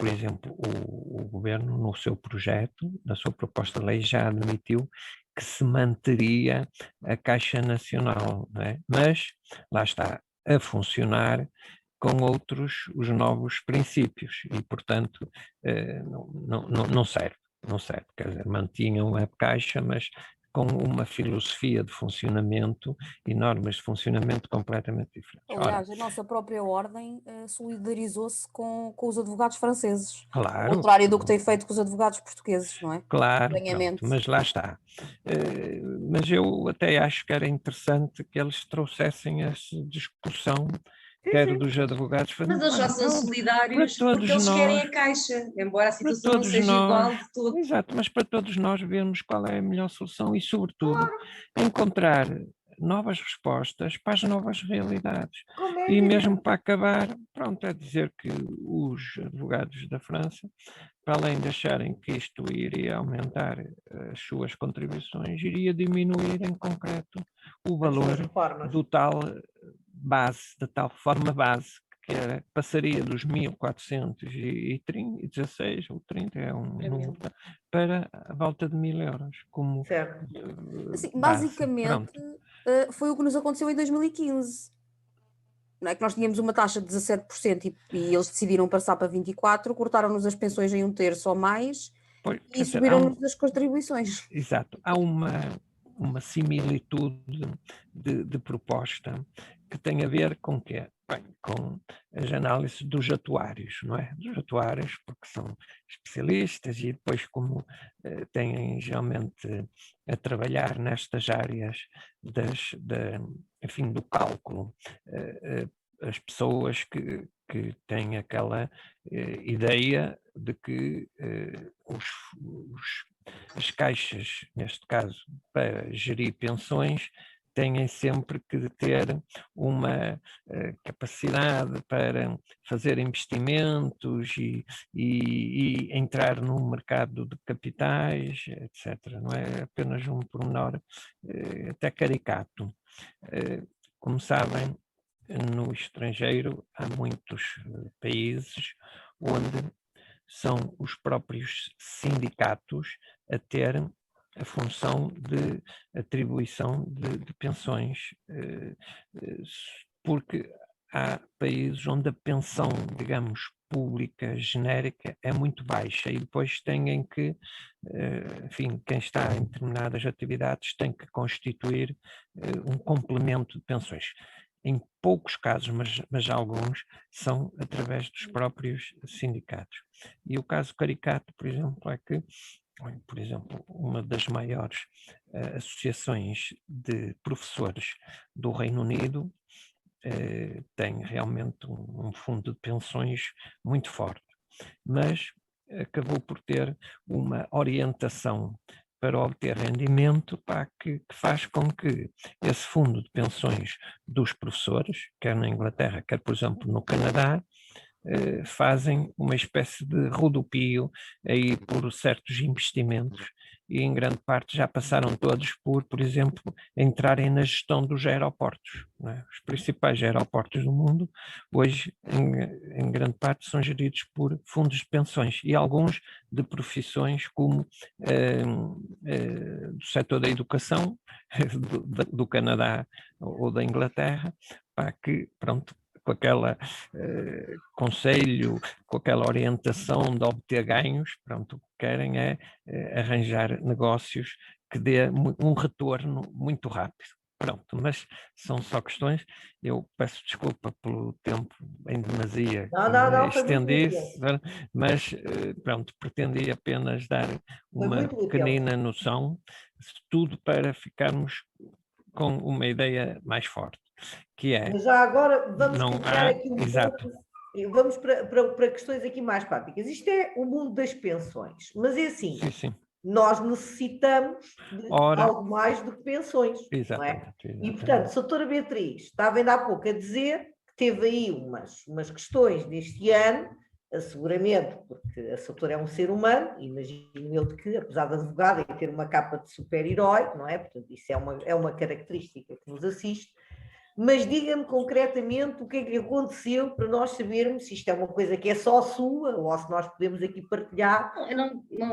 por exemplo, o Governo, no seu projeto, na sua proposta de lei, já admitiu que se manteria a Caixa Nacional, não é? Mas lá está, a funcionar com os novos princípios e, portanto, não serve, quer dizer, mantinham a Caixa, mas com uma filosofia de funcionamento e normas de funcionamento completamente diferentes. Aliás, a nossa própria ordem solidarizou-se com os advogados franceses, ao Claro, contrário do que tem feito com os advogados portugueses, não é? claro, Estranhamente. pronto, mas lá está. Mas eu até acho que era interessante que eles trouxessem essa discussão, quer dos advogados... Mas eles já são solidários porque eles querem a Caixa, embora a situação não seja igual de todo. Exato, mas para todos nós vermos qual é a melhor solução e, sobretudo, encontrar novas respostas para as novas realidades. E mesmo para acabar, pronto, é dizer que os advogados da França, para além de acharem que isto iria aumentar as suas contribuições, iria diminuir em concreto o valor do tal base, da tal reforma base, que passaria dos 1.416 ou 30, número, para a volta de 1.000 euros. Como assim, basicamente, foi o que nos aconteceu em 2015. Não é que nós tínhamos uma taxa de 17% e eles decidiram passar para 24%, cortaram-nos as pensões em 1/3 ou mais, pois, e subiram-nos as contribuições. Exato. Há uma similitude de proposta que tem a ver com o quê? Bem, com as análises dos atuários, não é? Dos atuários, porque são especialistas e depois como têm geralmente a trabalhar nestas áreas enfim, do cálculo, as pessoas que têm aquela ideia de que as caixas, neste caso, para gerir pensões, têm sempre que ter uma capacidade para fazer investimentos e entrar no mercado de capitais, etc. Não é apenas um pormenor até caricato. Como sabem, no estrangeiro há muitos países onde são os próprios sindicatos a ter a função de atribuição de pensões, porque há países onde a pensão, digamos, pública, genérica, é muito baixa e depois têm que, enfim, quem está em determinadas atividades tem que constituir um complemento de pensões. Em poucos casos, mas alguns, são através dos próprios sindicatos. E o caso caricato, por exemplo, é que, por exemplo, uma das maiores associações de professores do Reino Unido tem realmente um fundo de pensões muito forte, mas acabou por ter uma orientação para obter rendimento que faz com que esse fundo de pensões dos professores, quer na Inglaterra, quer, por exemplo, no Canadá, fazem uma espécie de rodopio aí por certos investimentos e em grande parte já passaram todos por exemplo, entrarem na gestão dos aeroportos. Não é? Os principais aeroportos do mundo hoje, em grande parte, são geridos por fundos de pensões e alguns de profissões como do setor da educação, do Canadá ou da Inglaterra, para que, pronto, com aquele conselho, com aquela orientação de obter ganhos, pronto, o que querem é arranjar negócios que dê um retorno muito rápido. Pronto, mas são só questões. Eu peço desculpa pelo tempo em demasia que estendi-se, mas pronto, pretendi apenas dar uma pequenina noção, tudo para ficarmos com uma ideia mais forte. Que é, mas já agora vamos colocar aqui um ponto, vamos para questões aqui mais práticas. Isto é o mundo das pensões, mas é assim, sim. Nós necessitamos de algo mais do que pensões. Exatamente, não é? E, portanto, a doutora Beatriz estava ainda há pouco a dizer que teve aí umas questões deste ano, seguramente, porque a doutora é um ser humano, imagino eu que, apesar de advogada e ter uma capa de super-herói, não é? Portanto, isso é uma característica que nos assiste, mas diga-me concretamente o que é que aconteceu para nós sabermos se isto é uma coisa que é só sua ou se nós podemos aqui partilhar. Eu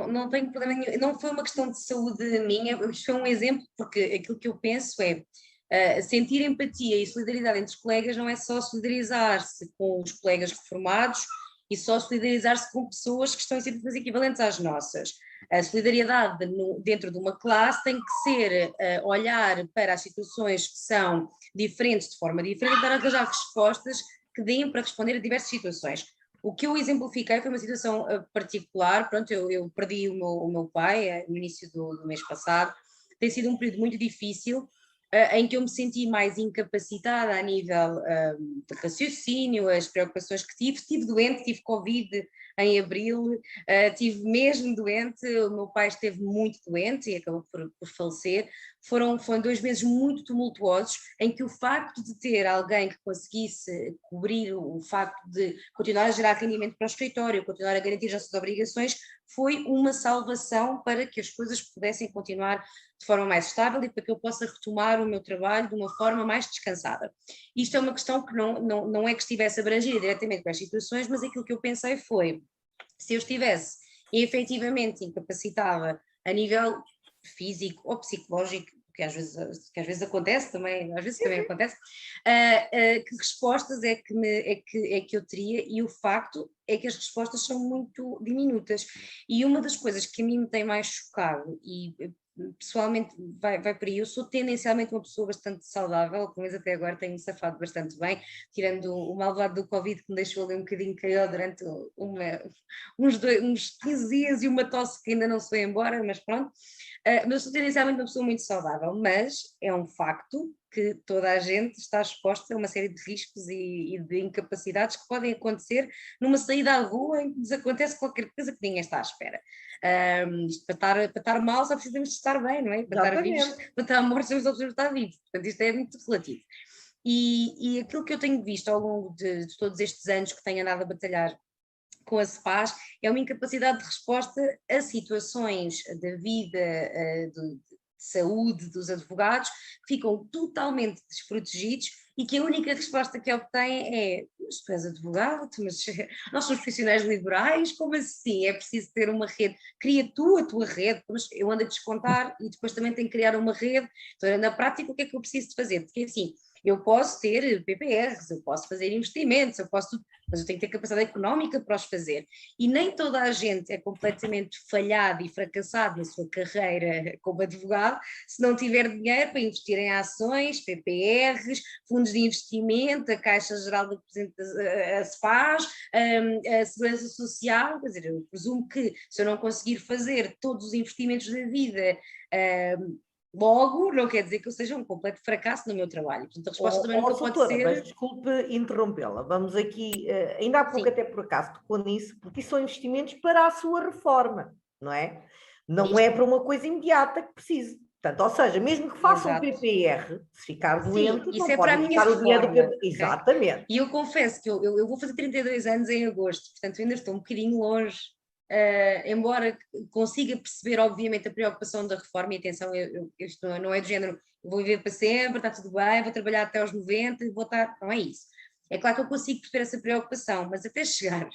não tenho problema nenhum, não foi uma questão de saúde minha, isto foi um exemplo, porque aquilo que eu penso é sentir empatia e solidariedade entre os colegas não é só solidarizar-se com os colegas reformados e só solidarizar-se com pessoas que estão em situações equivalentes às nossas. A solidariedade dentro de uma classe tem que ser olhar para as situações que são diferentes de forma diferente e dar a arranjar respostas que deem para responder a diversas situações. O que eu exemplifiquei foi uma situação particular. Pronto, eu perdi o meu pai no início do mês passado. Tem sido um período muito difícil, em que eu me senti mais incapacitada a nível de raciocínio, as preocupações que tive doente, tive Covid em abril, tive mesmo doente, o meu pai esteve muito doente e acabou por falecer. Foram 2 meses muito tumultuosos, em que o facto de ter alguém que conseguisse cobrir o facto de continuar a gerar rendimento para o escritório, continuar a garantir as nossas obrigações, foi uma salvação para que as coisas pudessem continuar de forma mais estável e para que eu possa retomar o meu trabalho de uma forma mais descansada. Isto é uma questão que não é que estivesse abrangida diretamente com as situações, mas aquilo que eu pensei foi, se eu estivesse efetivamente incapacitada a nível físico ou psicológico, que às vezes acontece também, às vezes também acontece, que respostas é que eu teria, e o facto é que as respostas são muito diminutas. E uma das coisas que a mim me tem mais chocado, e pessoalmente vai por aí, eu sou tendencialmente uma pessoa bastante saudável, pelo menos até agora tenho-me safado bastante bem, tirando o malvado do Covid que me deixou ali um bocadinho caído durante uns 15 dias e uma tosse que ainda não se foi embora, mas pronto. Mas eu sou tendencialmente uma pessoa muito saudável, mas é um facto que toda a gente está exposta a uma série de riscos e de incapacidades que podem acontecer numa saída à rua em que nos acontece qualquer coisa que ninguém está à espera. Isto para estar mal só precisamos de estar bem, não é? Para estar vivos, para estar mortos, só precisamos de estar vivos. Portanto, isto é muito relativo. E aquilo que eu tenho visto ao longo de todos estes anos que tenho andado a batalhar com a CEPAS é uma incapacidade de resposta a situações da vida, de saúde dos advogados, que ficam totalmente desprotegidos e que a única resposta que obtêm é: mas tu és advogado, mas nós somos profissionais liberais, como assim? É preciso ter uma rede, cria tu a tua rede, mas eu ando a descontar e depois também tenho que criar uma rede. Então, na prática, o que é que eu preciso de fazer? Porque assim, eu posso ter PPRs, eu posso fazer investimentos, eu posso tudo, mas eu tenho que ter capacidade económica para os fazer. E nem toda a gente é completamente falhada e fracassada na sua carreira como advogado se não tiver dinheiro para investir em ações, PPRs, fundos de investimento, a Caixa Geral de a CEPAS, a Segurança Social. Quer dizer, eu presumo que se eu não conseguir fazer todos os investimentos da vida logo, não quer dizer que eu seja um completo fracasso no meu trabalho. Portanto, a resposta também nunca pode ser... Mas desculpe interrompê-la. Vamos aqui, ainda há pouco até por acaso tocou nisso, porque isso são investimentos para a sua reforma, não é? Não é para uma coisa imediata que precise. Portanto, ou seja, mesmo que faça um PPR, se ficar doente, isso não é para a minha reforma. Exatamente. E eu confesso que eu vou fazer 32 anos em agosto, portanto eu ainda estou um bocadinho longe. Embora consiga perceber obviamente a preocupação da reforma, e atenção, isto não é do género, vou viver para sempre, está tudo bem, vou trabalhar até aos 90 e vou estar, não é isso. É claro que eu consigo perceber essa preocupação, mas até chegar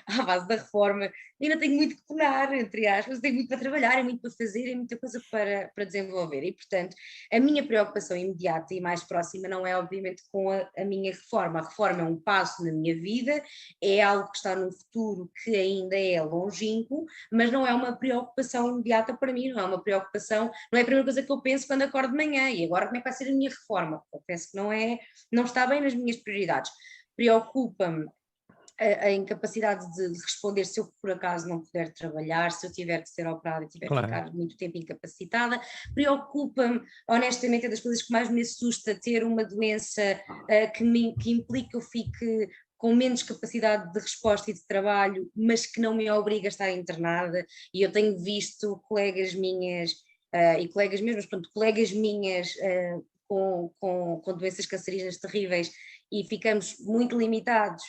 à base da reforma ainda tenho muito que penar, entre aspas, tenho muito para trabalhar, é muito para fazer, é muita coisa para desenvolver. E, portanto, a minha preocupação imediata e mais próxima não é, obviamente, com a minha reforma. A reforma é um passo na minha vida, é algo que está no futuro que ainda é longínquo, mas não é uma preocupação imediata para mim, não é uma preocupação, não é a primeira coisa que eu penso quando acordo de manhã. E agora como é que vai ser a minha reforma? Eu penso que não está bem nas minhas prioridades. Preocupa-me a incapacidade de responder se eu por acaso não puder trabalhar, se eu tiver que ser operada e tiver que ficar muito tempo incapacitada. Preocupa-me, honestamente, é das coisas que mais me assusta ter uma doença que implique que eu fique com menos capacidade de resposta e de trabalho, mas que não me obriga a estar internada. E eu tenho visto colegas minhas, e colegas mesmo, portanto, colegas minhas com doenças cancerígenas terríveis, e ficamos muito limitados,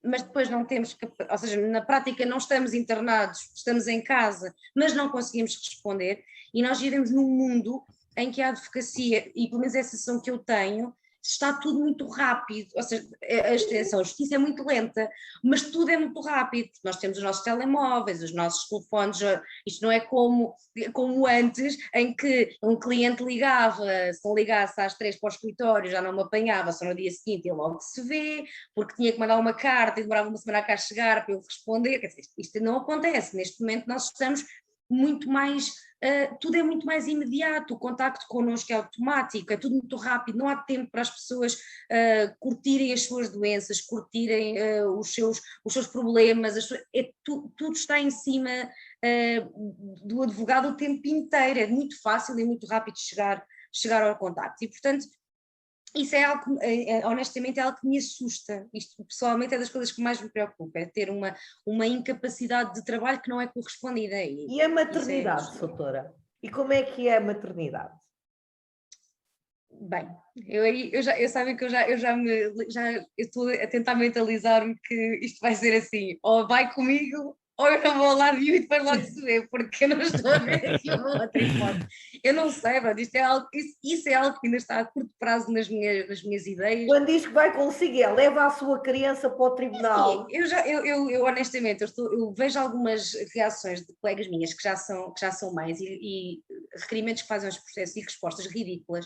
mas depois não temos, ou seja, na prática não estamos internados, estamos em casa, mas não conseguimos responder, e nós vivemos num mundo em que a advocacia, e pelo menos essa sensação que eu tenho, está tudo muito rápido, ou seja, a justiça é muito lenta, mas tudo é muito rápido. Nós temos os nossos telemóveis, os nossos telefones, isto não é como antes, em que um cliente ligava, se não ligasse às 3 para o escritório já não me apanhava, só no dia seguinte e logo se vê, porque tinha que mandar uma carta e demorava uma semana a cá chegar para eu responder. Quer dizer, isto não acontece. Neste momento nós estamos muito mais, tudo é muito mais imediato, o contacto connosco é automático, é tudo muito rápido, não há tempo para as pessoas curtirem as suas doenças, curtirem os seus problemas, tudo está em cima do advogado o tempo inteiro, é muito fácil e muito rápido chegar ao contacto, e portanto isso é algo, honestamente, é algo que me assusta. Isto pessoalmente é das coisas que mais me preocupa, é ter uma incapacidade de trabalho que não é correspondida. E a maternidade, doutora? E como é que é a maternidade? Bem, eu sabem que eu estou a tentar mentalizar-me que isto vai ser assim, ou vai comigo ou eu não vou ao lado nenhum e depois logo se vê, porque eu não estou a ver aqui uma outra hipótese. Eu não sei, mas isto é algo, isso é algo que ainda está a curto prazo nas minhas ideias. Quando diz que vai consigo, leva a sua criança para o tribunal. Sim, eu honestamente, eu vejo algumas reações de colegas minhas que já são mães e requerimentos que fazem os processos e respostas ridículas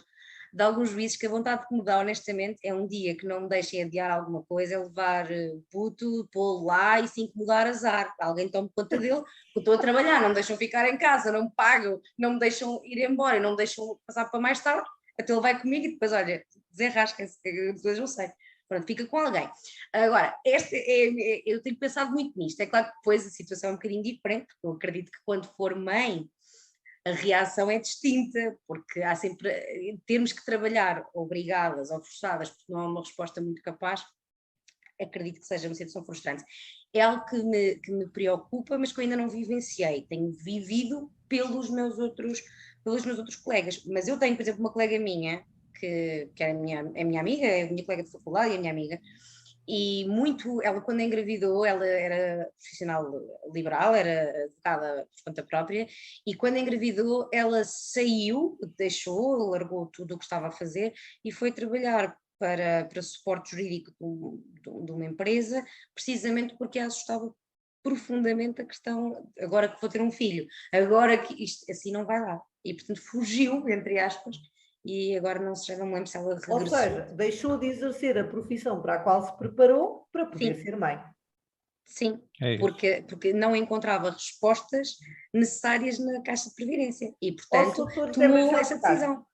de alguns juízes, que a vontade que me dá, honestamente, é um dia que não me deixem adiar alguma coisa, é levar puto, pô-lo lá e se incomodar azar. Alguém tome conta dele, porque eu estou a trabalhar, não me deixam ficar em casa, não me pagam, não me deixam ir embora, não me deixam passar para mais tarde, até ele vai comigo e depois, olha, desenrasquem-se, depois não sei. Pronto, fica com alguém. Agora, eu tenho pensado muito nisto. É claro que depois a situação é um bocadinho diferente, porque eu acredito que quando for mãe, a reação é distinta, porque há sempre, termos que trabalhar obrigadas ou forçadas, porque não há uma resposta muito capaz, acredito que seja uma situação frustrante. É algo que me preocupa, mas que eu ainda não vivenciei, tenho vivido pelos meus outros colegas, mas eu tenho, por exemplo, uma colega minha, que era é minha amiga, é a minha colega de faculdade e a minha amiga, e ela quando engravidou, ela era profissional liberal, era advogada por conta própria, e quando engravidou ela saiu, largou tudo o que estava a fazer e foi trabalhar para suporte jurídico de uma empresa, precisamente porque a assustava profundamente a questão, agora que vou ter um filho, agora que isto assim não vai lá, e portanto fugiu, entre aspas, e agora já não me lembro se ela regressou. Ou seja, deixou de exercer a profissão para a qual se preparou para poder ser mãe. Sim, porque não encontrava respostas necessárias na Caixa de Previdência e, portanto, tomou essa decisão.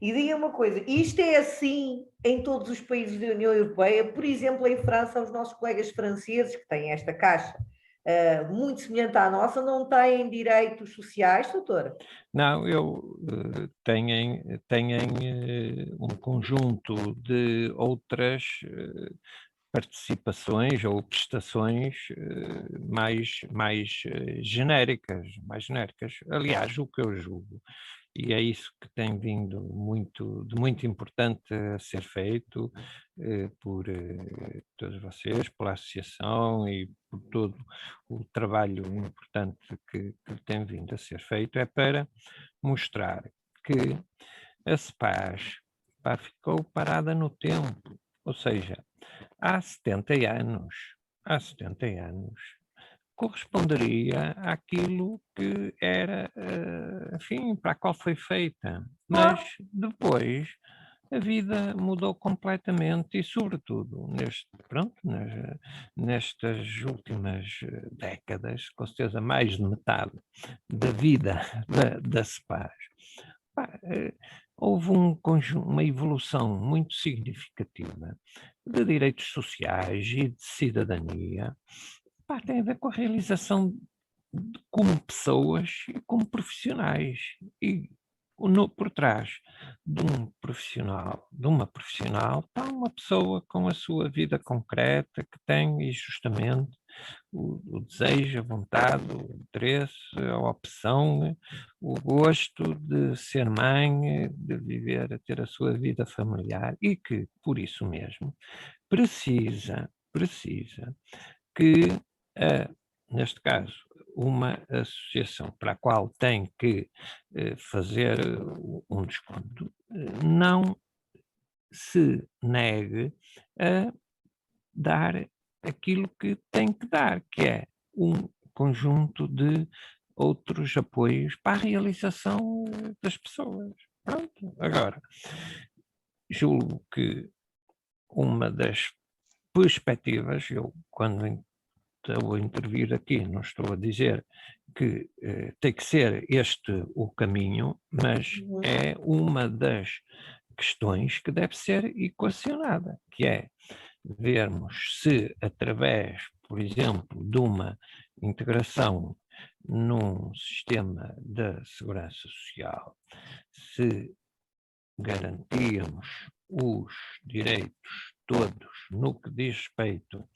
E diga uma coisa, isto é assim em todos os países da União Europeia? Por exemplo, em França, os nossos colegas franceses que têm esta Caixa muito semelhante à nossa, não têm direitos sociais, doutora? Não, têm um conjunto de outras participações ou prestações mais genéricas. Aliás, o que eu julgo, e é isso que tem vindo de muito importante a ser feito por todos vocês, pela associação e por todo o trabalho importante que tem vindo a ser feito, é para mostrar que a CEPAS ficou parada no tempo, ou seja, há 70 anos, corresponderia àquilo que era, enfim, para a qual foi feita. Mas depois a vida mudou completamente e, sobretudo, nestas últimas décadas, com certeza mais de metade da vida da CEPAS, houve uma evolução muito significativa de direitos sociais e de cidadania. Tem a ver com a realização como pessoas e como profissionais. E por trás de uma profissional, está uma pessoa com a sua vida concreta que tem e justamente o desejo, a vontade, o interesse, a opção, o gosto de ser mãe, de viver, a ter a sua vida familiar e que, por isso mesmo, precisa que, neste caso, uma associação para a qual tem que fazer um desconto, não se negue a dar aquilo que tem que dar, que é um conjunto de outros apoios para a realização das pessoas. Pronto, agora, julgo que uma das perspectivas, eu quando estou a intervir aqui, não estou a dizer que tem que ser este o caminho, mas é uma das questões que deve ser equacionada, que é vermos se através, por exemplo, de uma integração num sistema da segurança social, se garantirmos os direitos todos no que diz respeito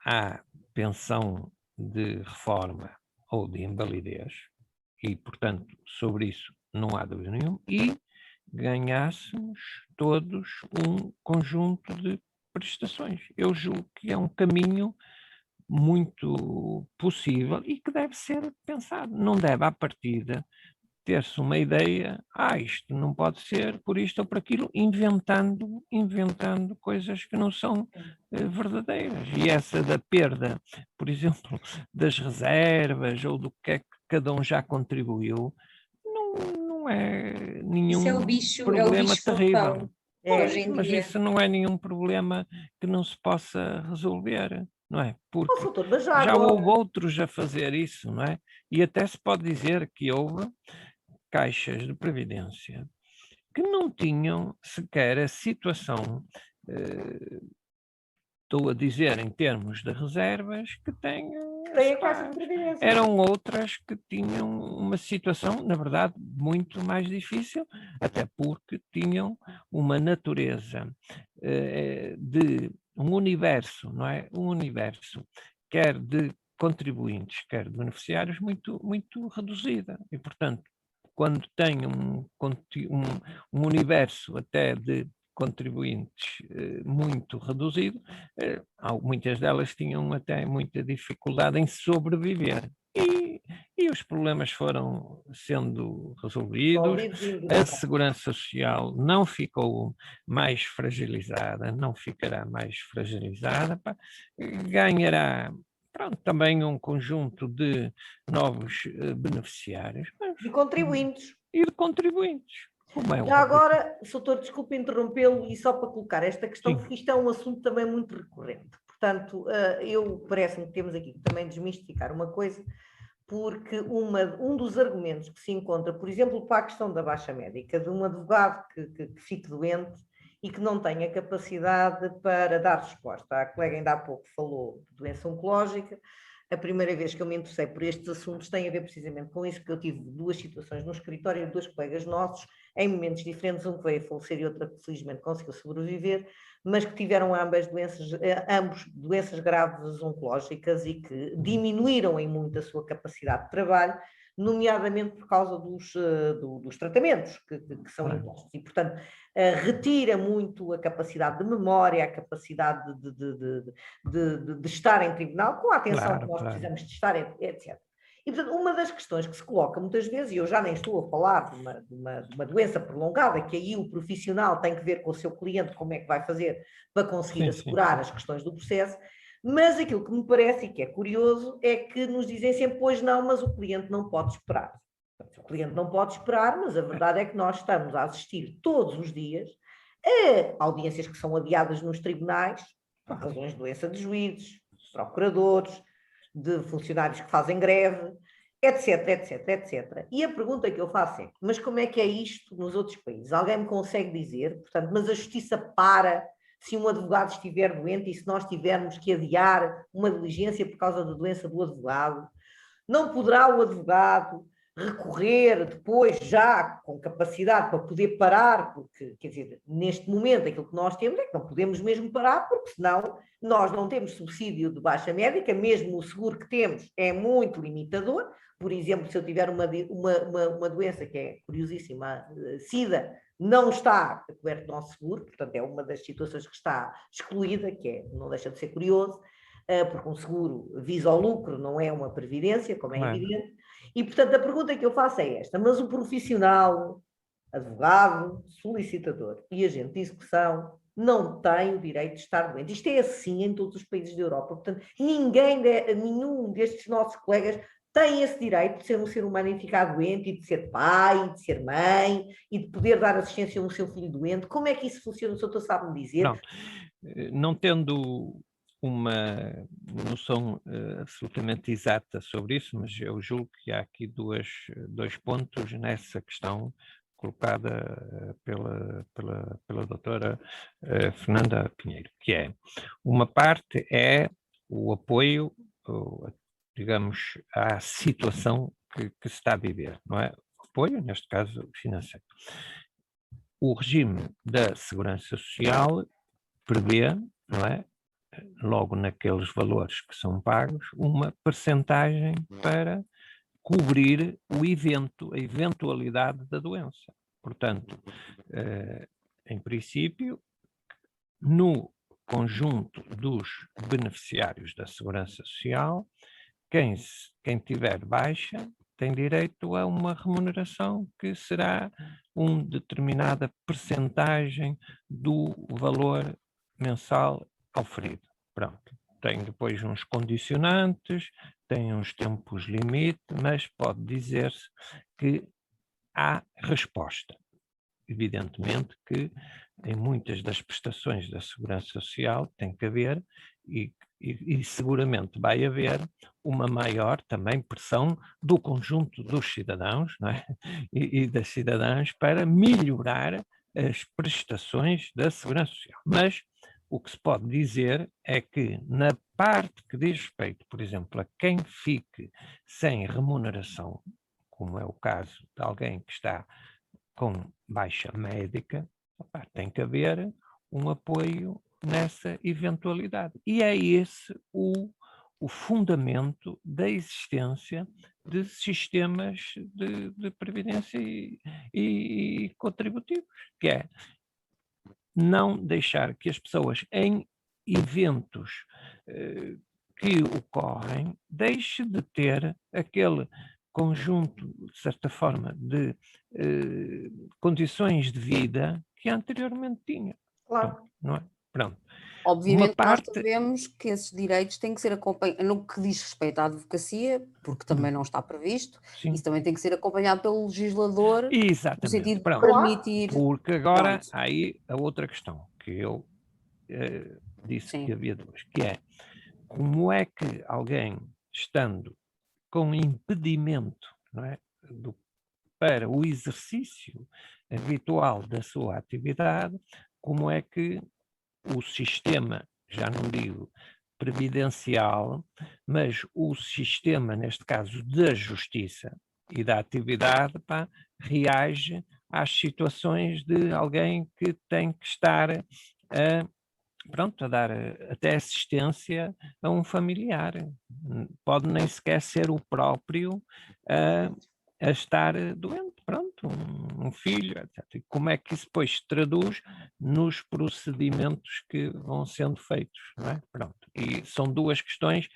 à pensão de reforma ou de invalidez, e, portanto, sobre isso não há dúvida nenhuma, e ganhássemos todos um conjunto de prestações. Eu julgo que é um caminho muito possível e que deve ser pensado. Não deve, à partida, ter-se uma ideia, isto não pode ser por isto ou por aquilo, inventando coisas que não são verdadeiras. E essa da perda, por exemplo, das reservas ou do que é que cada um já contribuiu, não é nenhum Isso é o bicho terrível. hoje em Mas dia. isso não é nenhum problema que não se possa resolver, não é? Porque Doutor, mas já agora... houve outros a fazer isso, não é? E até se pode dizer que houve caixas de previdência que não tinham sequer a situação, estou a dizer em termos de reservas, que têm a caixa de previdência. Eram outras que tinham uma situação, na verdade, muito mais difícil, até porque tinham uma natureza de um universo, não é? Um universo, quer de contribuintes, quer de beneficiários, muito, muito reduzida. E, portanto, quando tem um universo até de contribuintes muito reduzido, muitas delas tinham até muita dificuldade em sobreviver. E os problemas foram sendo resolvidos, a segurança social não ficou mais fragilizada, não ficará mais fragilizada, ganhará também um conjunto de novos beneficiários. E contribuintes. E de contribuintes. Já agora, doutor, desculpe interrompê-lo, e só para colocar esta questão, Sim. porque isto é um assunto também muito recorrente. Portanto, parece-me que temos aqui que também desmistificar uma coisa, porque um dos argumentos que se encontra, por exemplo, para a questão da baixa médica, de um advogado que fique doente e que não tenha capacidade para dar resposta. A colega ainda há pouco falou de doença oncológica. A primeira vez que eu me interessei por estes assuntos tem a ver precisamente com isso, porque eu tive duas situações no escritório de dois colegas nossos, em momentos diferentes, um que veio a falecer e outra que felizmente conseguiu sobreviver, mas que tiveram ambos doenças graves oncológicas e que diminuíram em muito a sua capacidade de trabalho, nomeadamente por causa dos tratamentos que são impostos. E, portanto, retira muito a capacidade de memória, a capacidade de estar em tribunal, com a atenção que nós precisamos de estar, etc. E, portanto, uma das questões que se coloca muitas vezes, e eu já nem estou a falar de uma doença prolongada, que aí o profissional tem que ver com o seu cliente como é que vai fazer para conseguir assegurar as questões do processo, mas aquilo que me parece e que é curioso é que nos dizem sempre, pois não, mas o cliente não pode esperar. O cliente não pode esperar, mas a verdade é que nós estamos a assistir todos os dias a audiências que são adiadas nos tribunais, por razões de doença de juízes, procuradores, de funcionários que fazem greve, etc, etc, etc. E a pergunta que eu faço é, mas como é que é isto nos outros países? Alguém me consegue dizer, portanto, mas a justiça para se um advogado estiver doente e se nós tivermos que adiar uma diligência por causa da doença do advogado? Não poderá o advogado recorrer depois já com capacidade para poder parar, porque, quer dizer, neste momento aquilo que nós temos é que não podemos mesmo parar, porque senão nós não temos subsídio de baixa médica, mesmo o seguro que temos é muito limitador. Por exemplo, se eu tiver uma doença que é curiosíssima, SIDA, não está coberto do nosso seguro, portanto é uma das situações que está excluída, não deixa de ser curioso, porque um seguro visa ao lucro, não é uma previdência, como é evidente. E, portanto, a pergunta que eu faço é esta, mas o profissional advogado, solicitador e agente de execução não tem o direito de estar doente. Isto é assim em todos os países da Europa. Portanto, nenhum destes nossos colegas tem esse direito de ser um ser humano e ficar doente, e de ser pai, e de ser mãe, e de poder dar assistência ao seu filho doente. Como é que isso funciona? O senhor sabe-me dizer? Não tendo uma noção absolutamente exata sobre isso, mas eu julgo que há aqui dois pontos nessa questão colocada pela doutora Fernanda Pinheiro, que é, uma parte é o apoio, digamos, à situação que se está a viver, não é? Apoio, neste caso, financeiro. O regime da Segurança Social prevê, não é, logo naqueles valores que são pagos, uma percentagem para cobrir a eventualidade da doença. Portanto, em princípio, no conjunto dos beneficiários da Segurança Social, quem tiver baixa tem direito a uma remuneração que será uma determinada percentagem do valor mensal auferido. Pronto. Tem depois uns condicionantes, tem uns tempos limite, mas pode dizer-se que há resposta. Evidentemente que em muitas das prestações da Segurança Social tem que haver, e seguramente vai haver, uma maior também pressão do conjunto dos cidadãos, não é? e das cidadãs para melhorar as prestações da Segurança Social. Mas o que se pode dizer é que na parte que diz respeito, por exemplo, a quem fique sem remuneração, como é o caso de alguém que está com baixa médica, tem que haver um apoio nessa eventualidade. E é esse o fundamento da existência de sistemas de previdência e contributivos, que é não deixar que as pessoas em eventos que ocorrem deixe de ter aquele conjunto, de certa forma, de condições de vida que anteriormente tinha. Claro. Então, não é? Pronto. Obviamente Uma nós parte... sabemos que esses direitos têm que ser acompanhados, no que diz respeito à advocacia, porque também não está previsto, Sim. isso também tem que ser acompanhado pelo legislador, Exatamente. no sentido de Pronto. permitir... Porque agora, Pronto. aí a outra questão que eu disse Sim. que havia duas, que é como é que alguém, estando com impedimento, não é, para o exercício habitual da sua atividade, como é que o sistema, já não digo previdencial, mas o sistema, neste caso, da justiça e da atividade, reage às situações de alguém que tem que estar a dar até assistência a um familiar. Pode nem sequer ser o próprio a estar doente, pronto, um filho, etc. E como é que isso depois se traduz nos procedimentos que vão sendo feitos, não é? Pronto. E são duas questões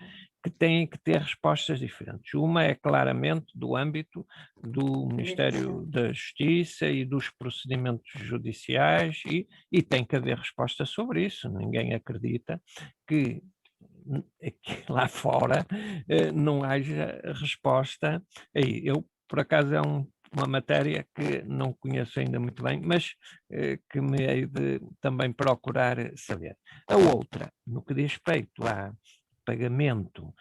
que têm que ter respostas diferentes. Uma é claramente do âmbito do Ministério da Justiça e dos procedimentos judiciais e tem que haver resposta sobre isso. Ninguém acredita que lá fora não haja resposta. Eu, por acaso, é uma matéria que não conheço ainda muito bem, mas que me hei de também procurar saber. A outra, no que diz respeito a pagamento,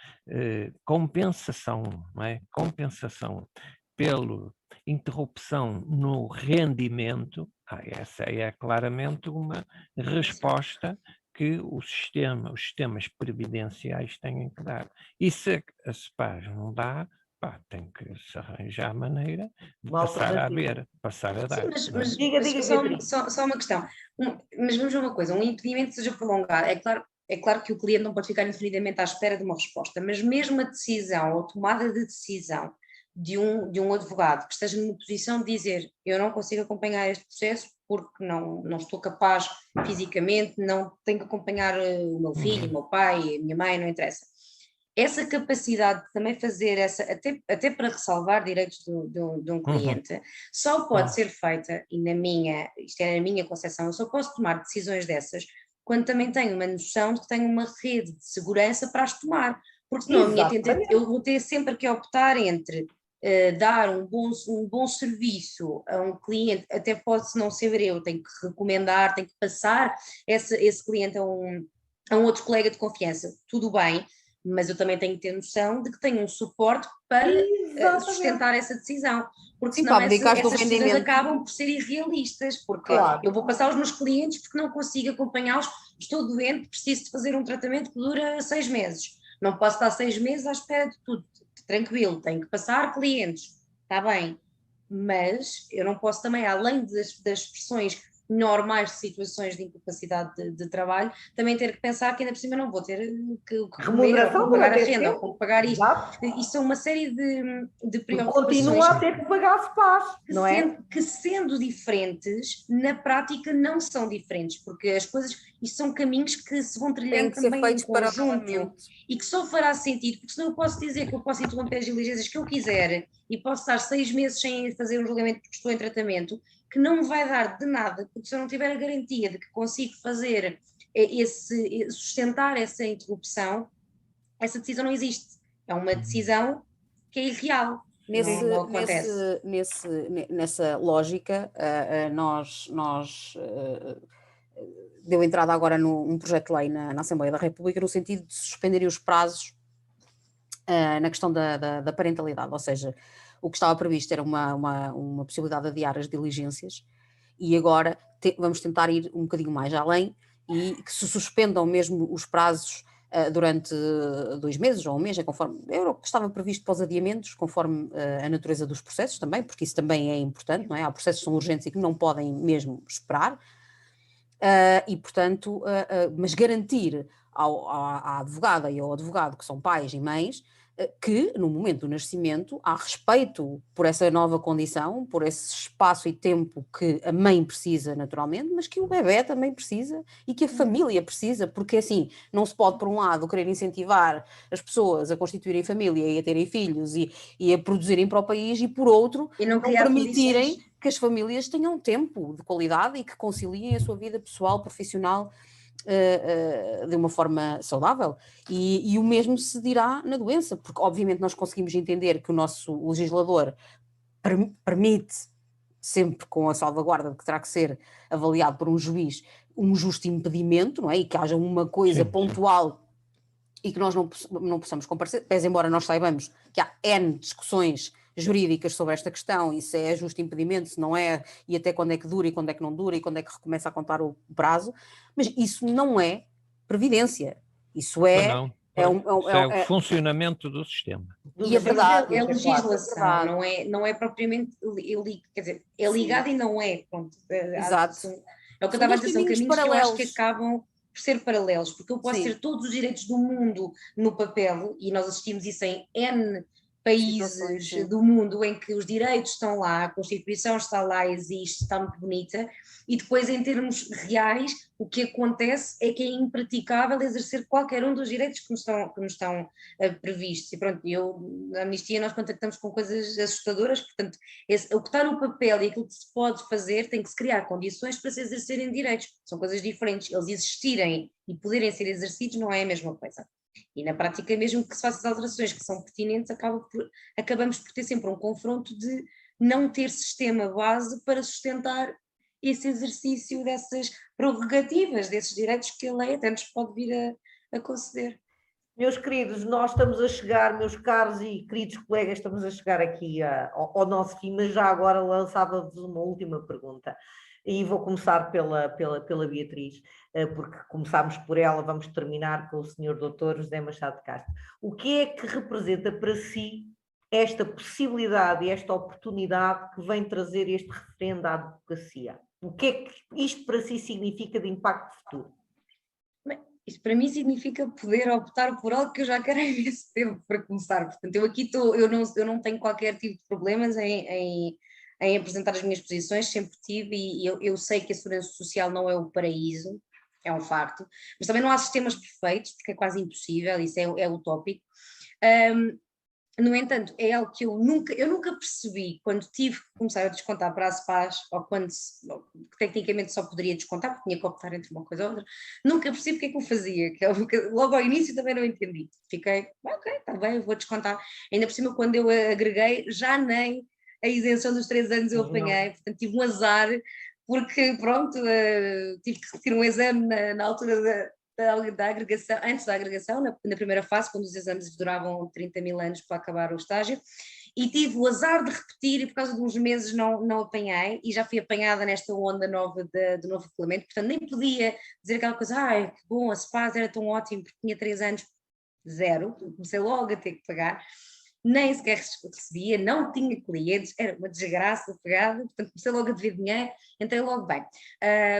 compensação, não é? Compensação pela interrupção no rendimento, essa é claramente uma resposta que os sistemas previdenciais têm que dar. E se a CEPAS não dá, tem que se arranjar a maneira de passar a dar. Sim, mas Diga, só uma questão. Mas vamos ver uma coisa, um impedimento seja prolongado, é claro que o cliente não pode ficar indefinidamente à espera de uma resposta, mas mesmo a decisão ou tomada de decisão de um advogado que esteja numa posição de dizer eu não consigo acompanhar este processo porque não estou capaz fisicamente, não tenho que acompanhar o meu filho, o meu pai, a minha mãe, não interessa. essa capacidade de também fazer essa, até para ressalvar direitos de um cliente, só pode ser feita, e isto é a minha concepção, eu só posso tomar decisões dessas quando também tenho uma noção de que tenho uma rede de segurança para as tomar, porque senão eu vou ter sempre que optar entre dar um bom serviço a um cliente, até pode não ser eu, tenho que recomendar, tenho que passar esse cliente a um outro colega de confiança, tudo bem, mas eu também tenho que ter noção de que tenho um suporte para sustentar essa decisão, porque senão essas decisões acabam por ser irrealistas, porque eu vou passar aos meus clientes porque não consigo acompanhá-los, estou doente, preciso de fazer um tratamento que dura 6 meses, não posso estar 6 meses à espera de tudo, tranquilo, tenho que passar clientes, está bem, mas eu não posso também, além das pressões normais de situações de incapacidade de trabalho, também ter que pensar que ainda por cima não vou ter que comer, ou como pagar a renda, ou como pagar isto. Isso é uma série de preocupações. Continua a ter que pagar SPAs, não é? Que sendo diferentes, na prática não são diferentes, porque as coisas, isto são caminhos que se vão trilhando também em conjunto e que só fará sentido, porque senão eu posso dizer que eu posso interromper as diligências que eu quiser e posso estar 6 meses sem fazer um julgamento porque estou em tratamento, que não me vai dar de nada, porque se eu não tiver a garantia de que consigo fazer sustentar essa interrupção, essa decisão não existe. É uma decisão que é irreal. Nessa lógica, nós deu entrada agora num projeto de lei na Assembleia da República no sentido de suspenderem os prazos na questão da parentalidade, ou seja, o que estava previsto era uma possibilidade de adiar as diligências e agora vamos tentar ir um bocadinho mais além e que se suspendam mesmo os prazos durante 2 meses ou 1 mês, conforme era o que estava previsto para os adiamentos, conforme a natureza dos processos também, porque isso também é importante, não é? Há processos que são urgentes e que não podem mesmo esperar, e portanto, mas garantir à advogada e ao advogado que são pais e mães, que no momento do nascimento há respeito por essa nova condição, por esse espaço e tempo que a mãe precisa naturalmente, mas que o bebé também precisa e que a família precisa, porque assim, não se pode por um lado querer incentivar as pessoas a constituírem família e a terem filhos e a produzirem para o país e por outro não permitirem que as famílias tenham tempo de qualidade e que conciliem a sua vida pessoal, profissional de uma forma saudável e o mesmo se dirá na doença, porque obviamente nós conseguimos entender que o nosso legislador permite, sempre com a salvaguarda de que terá que ser avaliado por um juiz, um justo impedimento, não é? E que haja uma coisa pontual e que nós não possamos comparecer, pese embora nós saibamos que há N discussões jurídicas sobre esta questão, e se é justo impedimento, se não é, e até quando é que dura e quando é que não dura e quando é que recomeça a contar o prazo, mas isso não é previdência, isso é... É o funcionamento do sistema. E a verdade é legislação, não é propriamente, quer dizer, é ligado e não é, pronto. Exato. É o que eu estava a dizer, são caminhos que eu acho que acabam por ser paralelos, porque eu posso ter todos os direitos do mundo no papel, e nós assistimos isso em N países do mundo em que os direitos estão lá, a Constituição está lá, existe, está muito bonita, e depois em termos reais o que acontece é que é impraticável exercer qualquer um dos direitos que nos estão previstos, e pronto, na Amnistia nós contactamos com coisas assustadoras, portanto o que está no papel e aquilo que se pode fazer tem que se criar condições para se exercerem direitos, são coisas diferentes, eles existirem e poderem ser exercidos não é a mesma coisa. E na prática, mesmo que se façam as alterações que são pertinentes, acabamos por ter sempre um confronto de não ter sistema base para sustentar esse exercício dessas prerrogativas, desses direitos que a lei até nos pode vir a conceder. Meus queridos, nós estamos a chegar, meus caros e queridos colegas, estamos a chegar aqui ao nosso fim, mas já agora lançava-vos uma última pergunta. E vou começar pela Beatriz, porque começámos por ela, vamos terminar com o Sr. Dr. José Machado de Castro. O que é que representa para si esta possibilidade e esta oportunidade que vem trazer este referendo à advocacia? O que é que isto para si significa de impacto futuro? Bem, isto para mim significa poder optar por algo que eu já quero há imenso tempo para começar. Portanto, eu não tenho qualquer tipo de problemas em apresentar as minhas posições, sempre tive, e eu sei que a segurança social não é o paraíso, é um facto, mas também não há sistemas perfeitos, porque é quase impossível, isso é utópico. No entanto, é algo que eu nunca percebi quando tive que começar a descontar para a SPAs, ou quando tecnicamente só poderia descontar, porque tinha que optar entre uma coisa ou outra, nunca percebi porque é que eu fazia, logo ao início também não entendi. Fiquei, ok, está bem, eu vou descontar. Ainda por cima, quando eu agreguei, já nem a isenção dos 3 anos eu apanhei, portanto tive um azar, porque pronto, tive que retirar um exame na altura da agregação, antes da agregação, na primeira fase, quando os exames duravam 30 mil anos para acabar o estágio, e tive o azar de repetir e por causa de uns meses não apanhei, e já fui apanhada nesta onda nova do novo regulamento, portanto nem podia dizer aquela coisa, ai que bom, a SPAS era tão ótimo porque tinha 3 anos, zero, comecei logo a ter que pagar, nem sequer recebia, não tinha clientes, era uma desgraça pegada, portanto comecei logo a dever dinheiro, entrei logo bem.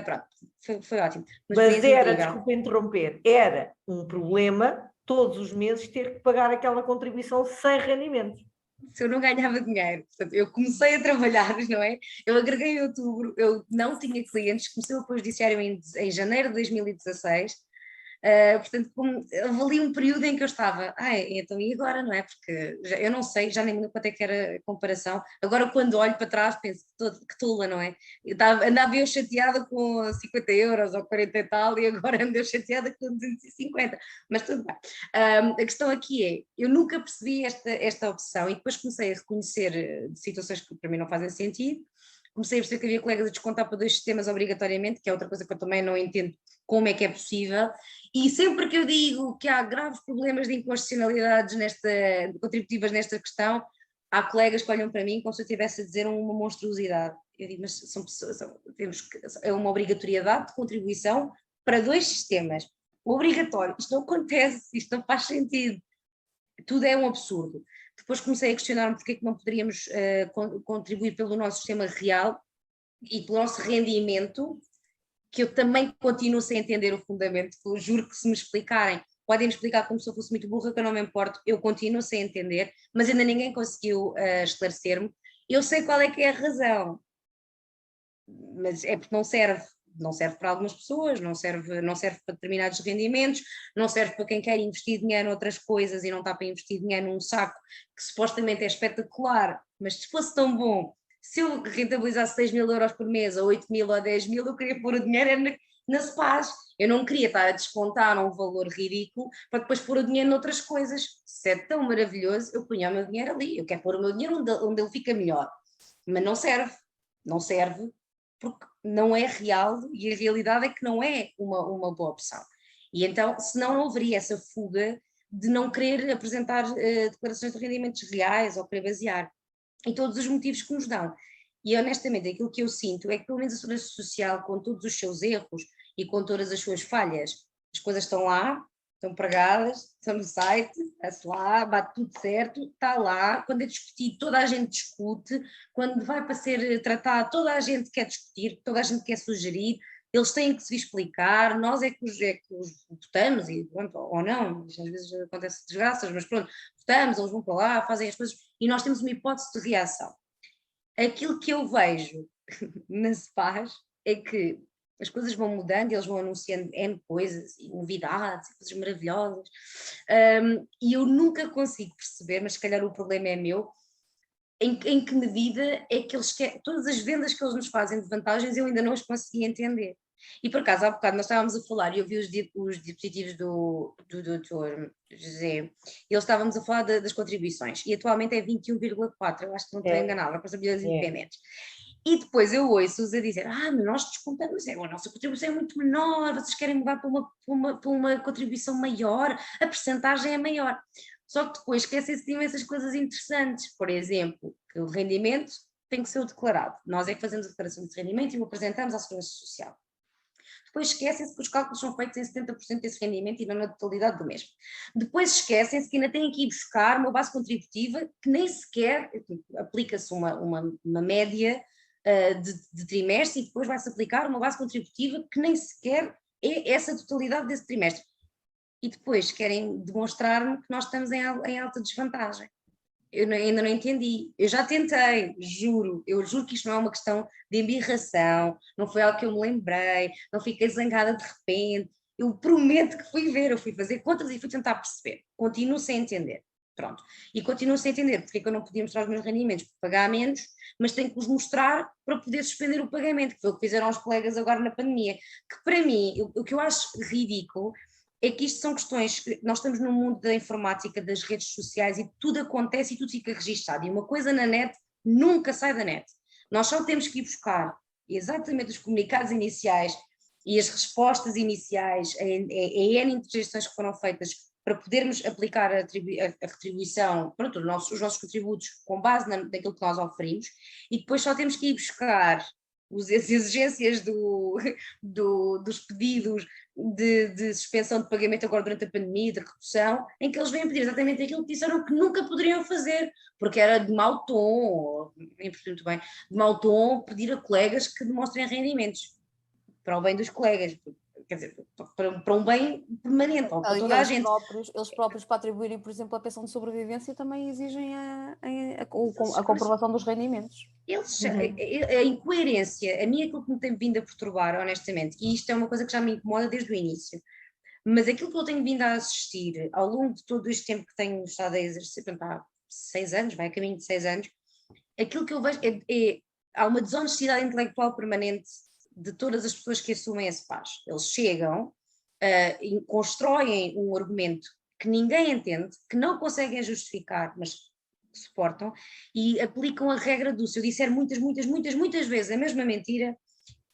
Pronto, foi ótimo. Mas era, desculpa interromper, era um problema todos os meses ter que pagar aquela contribuição sem rendimento. Se eu não ganhava dinheiro, portanto, eu comecei a trabalhar, não é? Eu agreguei em outubro, eu não tinha clientes, comecei o apoio judiciário em janeiro de 2016, portanto, houve ali um período em que eu estava, então e agora, não é? Porque eu não sei, já nem me lembro quanto é que era a comparação, agora quando olho para trás penso que tola, não é? Andava eu chateada com 50 euros ou 40 e tal, e agora ando eu chateada com 250, mas tudo bem. A questão aqui é, eu nunca percebi esta opção e depois comecei a reconhecer situações que para mim não fazem sentido, comecei a perceber que havia colegas a descontar para 2 sistemas obrigatoriamente, que é outra coisa que eu também não entendo como é que é possível, e sempre que eu digo que há graves problemas de inconstitucionalidades contributivas nesta questão, há colegas que olham para mim como se eu estivesse a dizer uma monstruosidade. Eu digo, mas são pessoas, é uma obrigatoriedade de contribuição para 2 sistemas. Obrigatório, isto não acontece, isto não faz sentido. Tudo é um absurdo. Depois comecei a questionar-me porque é que não poderíamos contribuir pelo nosso sistema real e pelo nosso rendimento, que eu também continuo sem entender o fundamento, eu juro que se me explicarem, podem-me explicar como se eu fosse muito burra, que eu não me importo, eu continuo sem entender, mas ainda ninguém conseguiu esclarecer-me. Eu sei qual é que é a razão, mas é porque não serve para algumas pessoas, não serve para determinados rendimentos, não serve para quem quer investir dinheiro em outras coisas e não está para investir dinheiro num saco que supostamente é espetacular, mas se fosse tão bom, se eu rentabilizasse 6 mil euros por mês, ou 8 mil ou 10 mil, eu queria pôr o dinheiro na SPAS, eu não queria estar a descontar um valor ridículo para depois pôr o dinheiro noutras coisas. Se é tão maravilhoso, eu punha o meu dinheiro ali, eu quero pôr o meu dinheiro onde ele fica melhor, mas não serve, porque não é real e a realidade é que não é uma boa opção. E então, senão não haveria essa fuga de não querer apresentar declarações de rendimentos reais ou querer basear, e todos os motivos que nos dão. E honestamente, aquilo que eu sinto é que pelo menos a Segurança Social, com todos os seus erros e com todas as suas falhas, as coisas estão lá, estão pregadas, estão no site, está-se lá, bate tudo certo, está lá, quando é discutido toda a gente discute, quando vai para ser tratado toda a gente quer discutir, toda a gente quer sugerir, eles têm que se explicar, nós é que os votamos, e pronto, ou não, às vezes acontece desgraças, mas pronto, votamos, eles vão para lá, fazem as coisas, e nós temos uma hipótese de reação. Aquilo que eu vejo na SPAS é que as coisas vão mudando, eles vão anunciando N coisas, e novidades, e coisas maravilhosas, e eu nunca consigo perceber, mas se calhar o problema é meu, em que medida é que eles querem, todas as vendas que eles nos fazem de vantagens eu ainda não as consegui entender. E por acaso, há bocado nós estávamos a falar e eu vi os dispositivos do Dr. José, e estávamos a falar das contribuições, e atualmente é 21,4, eu acho que não estou enganada, para saber independentes. E depois eu ouço-os a dizer, mas nós descontamos, a nossa contribuição é muito menor, vocês querem mudar para uma contribuição maior, a percentagem é maior. Só que depois esquecem-se de imensas coisas interessantes, por exemplo, que o rendimento tem que ser o declarado. Nós é que fazemos a declaração de rendimento e o apresentamos à Segurança Social. Depois esquecem-se que os cálculos são feitos em 70% desse rendimento e não na totalidade do mesmo. Depois esquecem-se que ainda têm que ir buscar uma base contributiva que nem sequer, aplica-se uma média de trimestre e depois vai-se aplicar uma base contributiva que nem sequer é essa totalidade desse trimestre. E depois querem demonstrar-me que nós estamos em alta desvantagem. ainda não entendi. Eu já tentei, juro. Eu juro que isto não é uma questão de embirração, não foi algo que eu me lembrei, não fiquei zangada de repente. Eu prometo que fui ver, eu fui fazer contas e fui tentar perceber. Continuo sem entender. Pronto. E continuo sem entender porque é que eu não podia mostrar os meus rendimentos para pagar menos, mas tenho que os mostrar para poder suspender o pagamento, que foi o que fizeram os colegas agora na pandemia. Que para mim, o que eu acho ridículo é que isto são questões, nós estamos no mundo da informática, das redes sociais e tudo acontece e tudo fica registado. E uma coisa na net nunca sai da net. Nós só temos que ir buscar exatamente os comunicados iniciais e as respostas iniciais a N interjeições que foram feitas para podermos aplicar a retribuição, pronto, os nossos contributos com base naquilo que nós oferimos, e depois só temos que ir buscar as exigências dos pedidos de suspensão de pagamento agora durante a pandemia, de redução, em que eles vêm pedir exatamente aquilo que disseram que nunca poderiam fazer, porque era de mau tom, muito bem, de mau tom pedir a colegas que demonstrem rendimentos, para o bem dos colegas, quer dizer, para um bem permanente, para toda a gente. Eles próprios, para atribuírem, por exemplo, a pensão de sobrevivência, também exigem a comprovação dos rendimentos. A incoerência, a mim aquilo que me tem vindo a perturbar, honestamente, e isto é uma coisa que já me incomoda desde o início, mas aquilo que eu tenho vindo a assistir ao longo de todo este tempo que tenho estado a exercer, há 6 anos, vai a caminho de 6 anos, aquilo que eu vejo há uma desonestidade intelectual permanente de todas as pessoas que assumem esse PAS. Eles chegam e constroem um argumento que ninguém entende, que não conseguem justificar, mas suportam, e aplicam a regra do se eu disser muitas vezes a mesma mentira,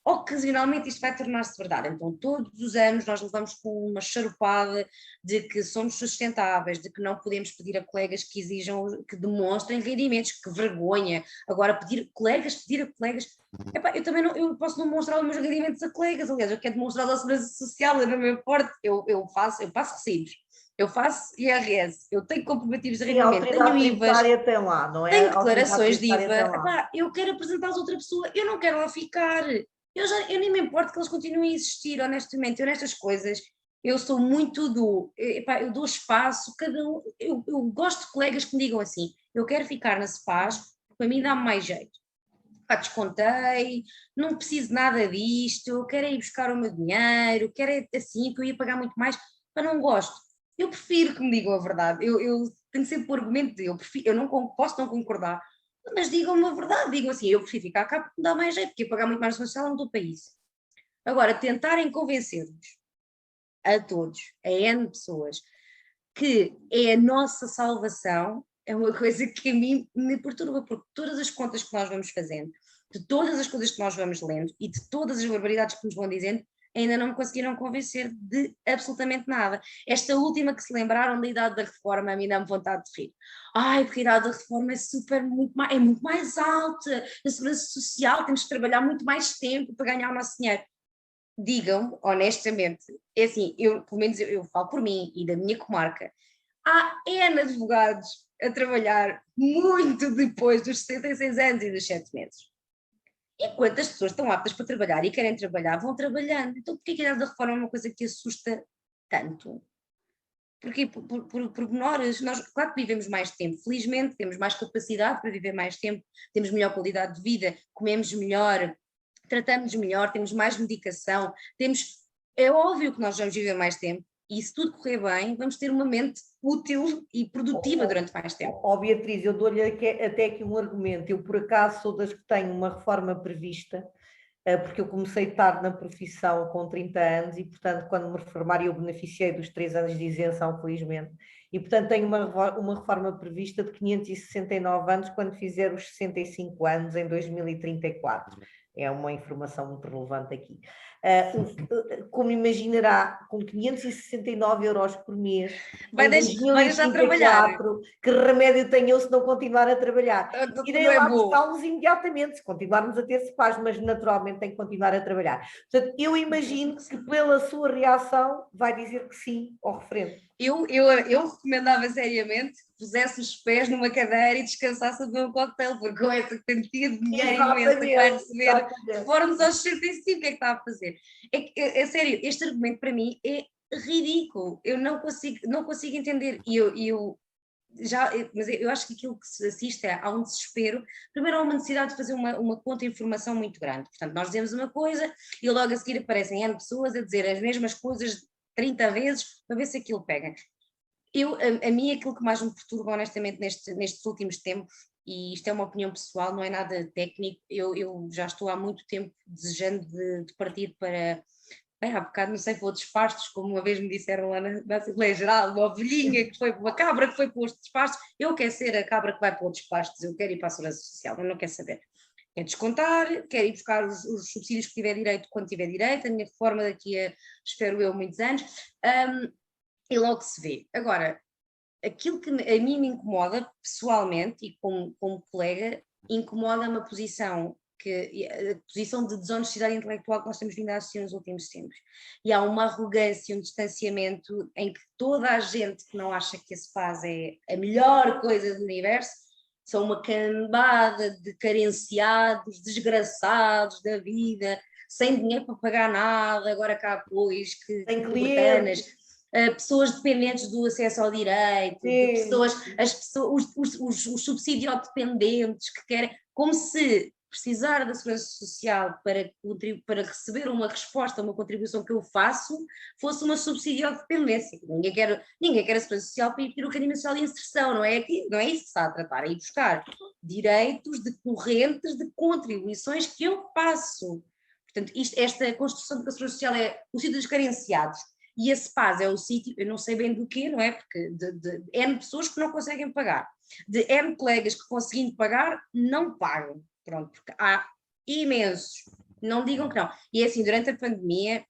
ocasionalmente isto vai tornar-se verdade. Então todos os anos nós levamos com uma charupada de que somos sustentáveis, de que não podemos pedir a colegas que exijam, que demonstrem rendimentos, que vergonha. Agora pedir a colegas, epá, eu também não, eu posso não demonstrar os meus rendimentos a colegas, aliás, eu quero demonstrar a segurança social, eu não me importo, eu passo recibos. Eu faço IRS, eu tenho comprovativos de rendimento, tenho IVAs, tem lá, não é? tenho declarações de IVA, eu quero apresentá-los a outra pessoa, eu não quero lá ficar. Eu nem me importo que eles continuem a existir, honestamente. Eu nestas coisas, eu sou muito eu dou espaço, cada um, eu gosto de colegas que me digam assim, eu quero ficar na CEPAS, porque para mim dá-me mais jeito. Descontei, não preciso nada disto, eu quero ir buscar o meu dinheiro, quero assim, que eu ia pagar muito mais, mas não gosto. Eu prefiro que me digam a verdade, eu tenho sempre o argumento de, eu não posso não concordar, mas digam-me a verdade, digam assim, eu prefiro ficar cá porque me dá mais jeito, porque ia pagar muito mais social, não estou para isso. Agora, tentarem convencer-nos a todos, a N pessoas, que é a nossa salvação, é uma coisa que a mim me perturba, porque todas as contas que nós vamos fazendo, de todas as coisas que nós vamos lendo e de todas as barbaridades que nos vão dizendo, ainda não me conseguiram convencer de absolutamente nada. Esta última que se lembraram da idade da reforma, a mim dá-me vontade de rir. Ai, porque a idade da reforma é muito mais alta, a segurança social, temos que trabalhar muito mais tempo para ganhar o nosso dinheiro. Digam, honestamente, é assim, pelo menos eu falo por mim e da minha comarca, há N advogados a trabalhar muito depois dos 66 anos e dos 7 meses. Enquanto as pessoas estão aptas para trabalhar e querem trabalhar, vão trabalhando. Então, porquê que a idade da reforma é uma coisa que assusta tanto? Porque por menores, nós, claro que vivemos mais tempo, felizmente temos mais capacidade para viver mais tempo, temos melhor qualidade de vida, comemos melhor, tratamos melhor, temos mais medicação, é óbvio que nós vamos viver mais tempo e se tudo correr bem, vamos ter uma mente útil e produtiva durante mais tempo. Beatriz, eu dou-lhe até aqui um argumento. Eu, por acaso, sou das que tenho uma reforma prevista, porque eu comecei tarde na profissão com 30 anos e, portanto, quando me reformar, eu beneficiei dos 3 anos de isenção, felizmente. E, portanto, tenho uma reforma prevista de 569 anos quando fizer os 65 anos, em 2034. É uma informação muito relevante aqui. Como imaginará, com 569 euros por mês, vai deixar de trabalhar. Que remédio tenho eu se não continuar a trabalhar? Irei lá buscá-los imediatamente, se continuarmos a ter CEPAS, mas naturalmente tem que continuar a trabalhar. Portanto, eu imagino que pela sua reação vai dizer que sim ao referendo. Eu recomendava seriamente que pusesse os pés numa cadeira e descansasse a beber um coquetel, porque com essa quantia de dinheiro imensa que vai receber, reformos aos 65, o que é que está a fazer? É sério, este argumento para mim é ridículo, eu não consigo entender, e eu mas eu acho que aquilo que se assiste há um desespero. Primeiro há uma necessidade de fazer uma contra-informação muito grande. Portanto, nós dizemos uma coisa e logo a seguir aparecem N pessoas a dizer as mesmas coisas 30 vezes para ver se aquilo pega. A mim aquilo que mais me perturba honestamente nestes últimos tempos, e isto é uma opinião pessoal, não é nada técnico, eu já estou há muito tempo desejando de partir para... há bocado, não sei, para outros pastos, como uma vez me disseram lá na Assembleia Geral, uma ovelhinha que foi para uma cabra que foi para outros pastos. Eu quero ser a cabra que vai para outros pastos, eu quero ir para a Segurança Social, eu não quero saber. Quero descontar, quero ir buscar os subsídios que tiver direito quando tiver direito, a minha reforma daqui a, espero eu, muitos anos, e logo se vê. Agora, aquilo que a mim me incomoda pessoalmente e como colega, incomoda-me a posição de desonestidade intelectual que nós temos vindo a assistir nos últimos tempos. E há uma arrogância, um distanciamento em que toda a gente que não acha que esse faz é a melhor coisa do universo, são uma cambada de carenciados, desgraçados da vida, sem dinheiro para pagar nada, agora cá apoios, que clientes, pessoas dependentes do acesso ao direito, os subsidiodependentes que querem, como se precisar da Segurança Social para receber uma resposta, uma contribuição que eu faço, fosse uma subsidiodependência. Ninguém quer a Segurança Social para ir pedir o Cadastro Nacional de Inserção, não é isso que se está a tratar, é ir buscar direitos decorrentes de contribuições que eu faço. Portanto, esta construção da Segurança Social é o sítio dos carenciados, e esse PAS é o sítio, eu não sei bem do quê, não é? Porque de N pessoas que não conseguem pagar, de N colegas que conseguindo pagar, não pagam. Pronto, porque há imensos, não digam que não. E é assim, durante a pandemia,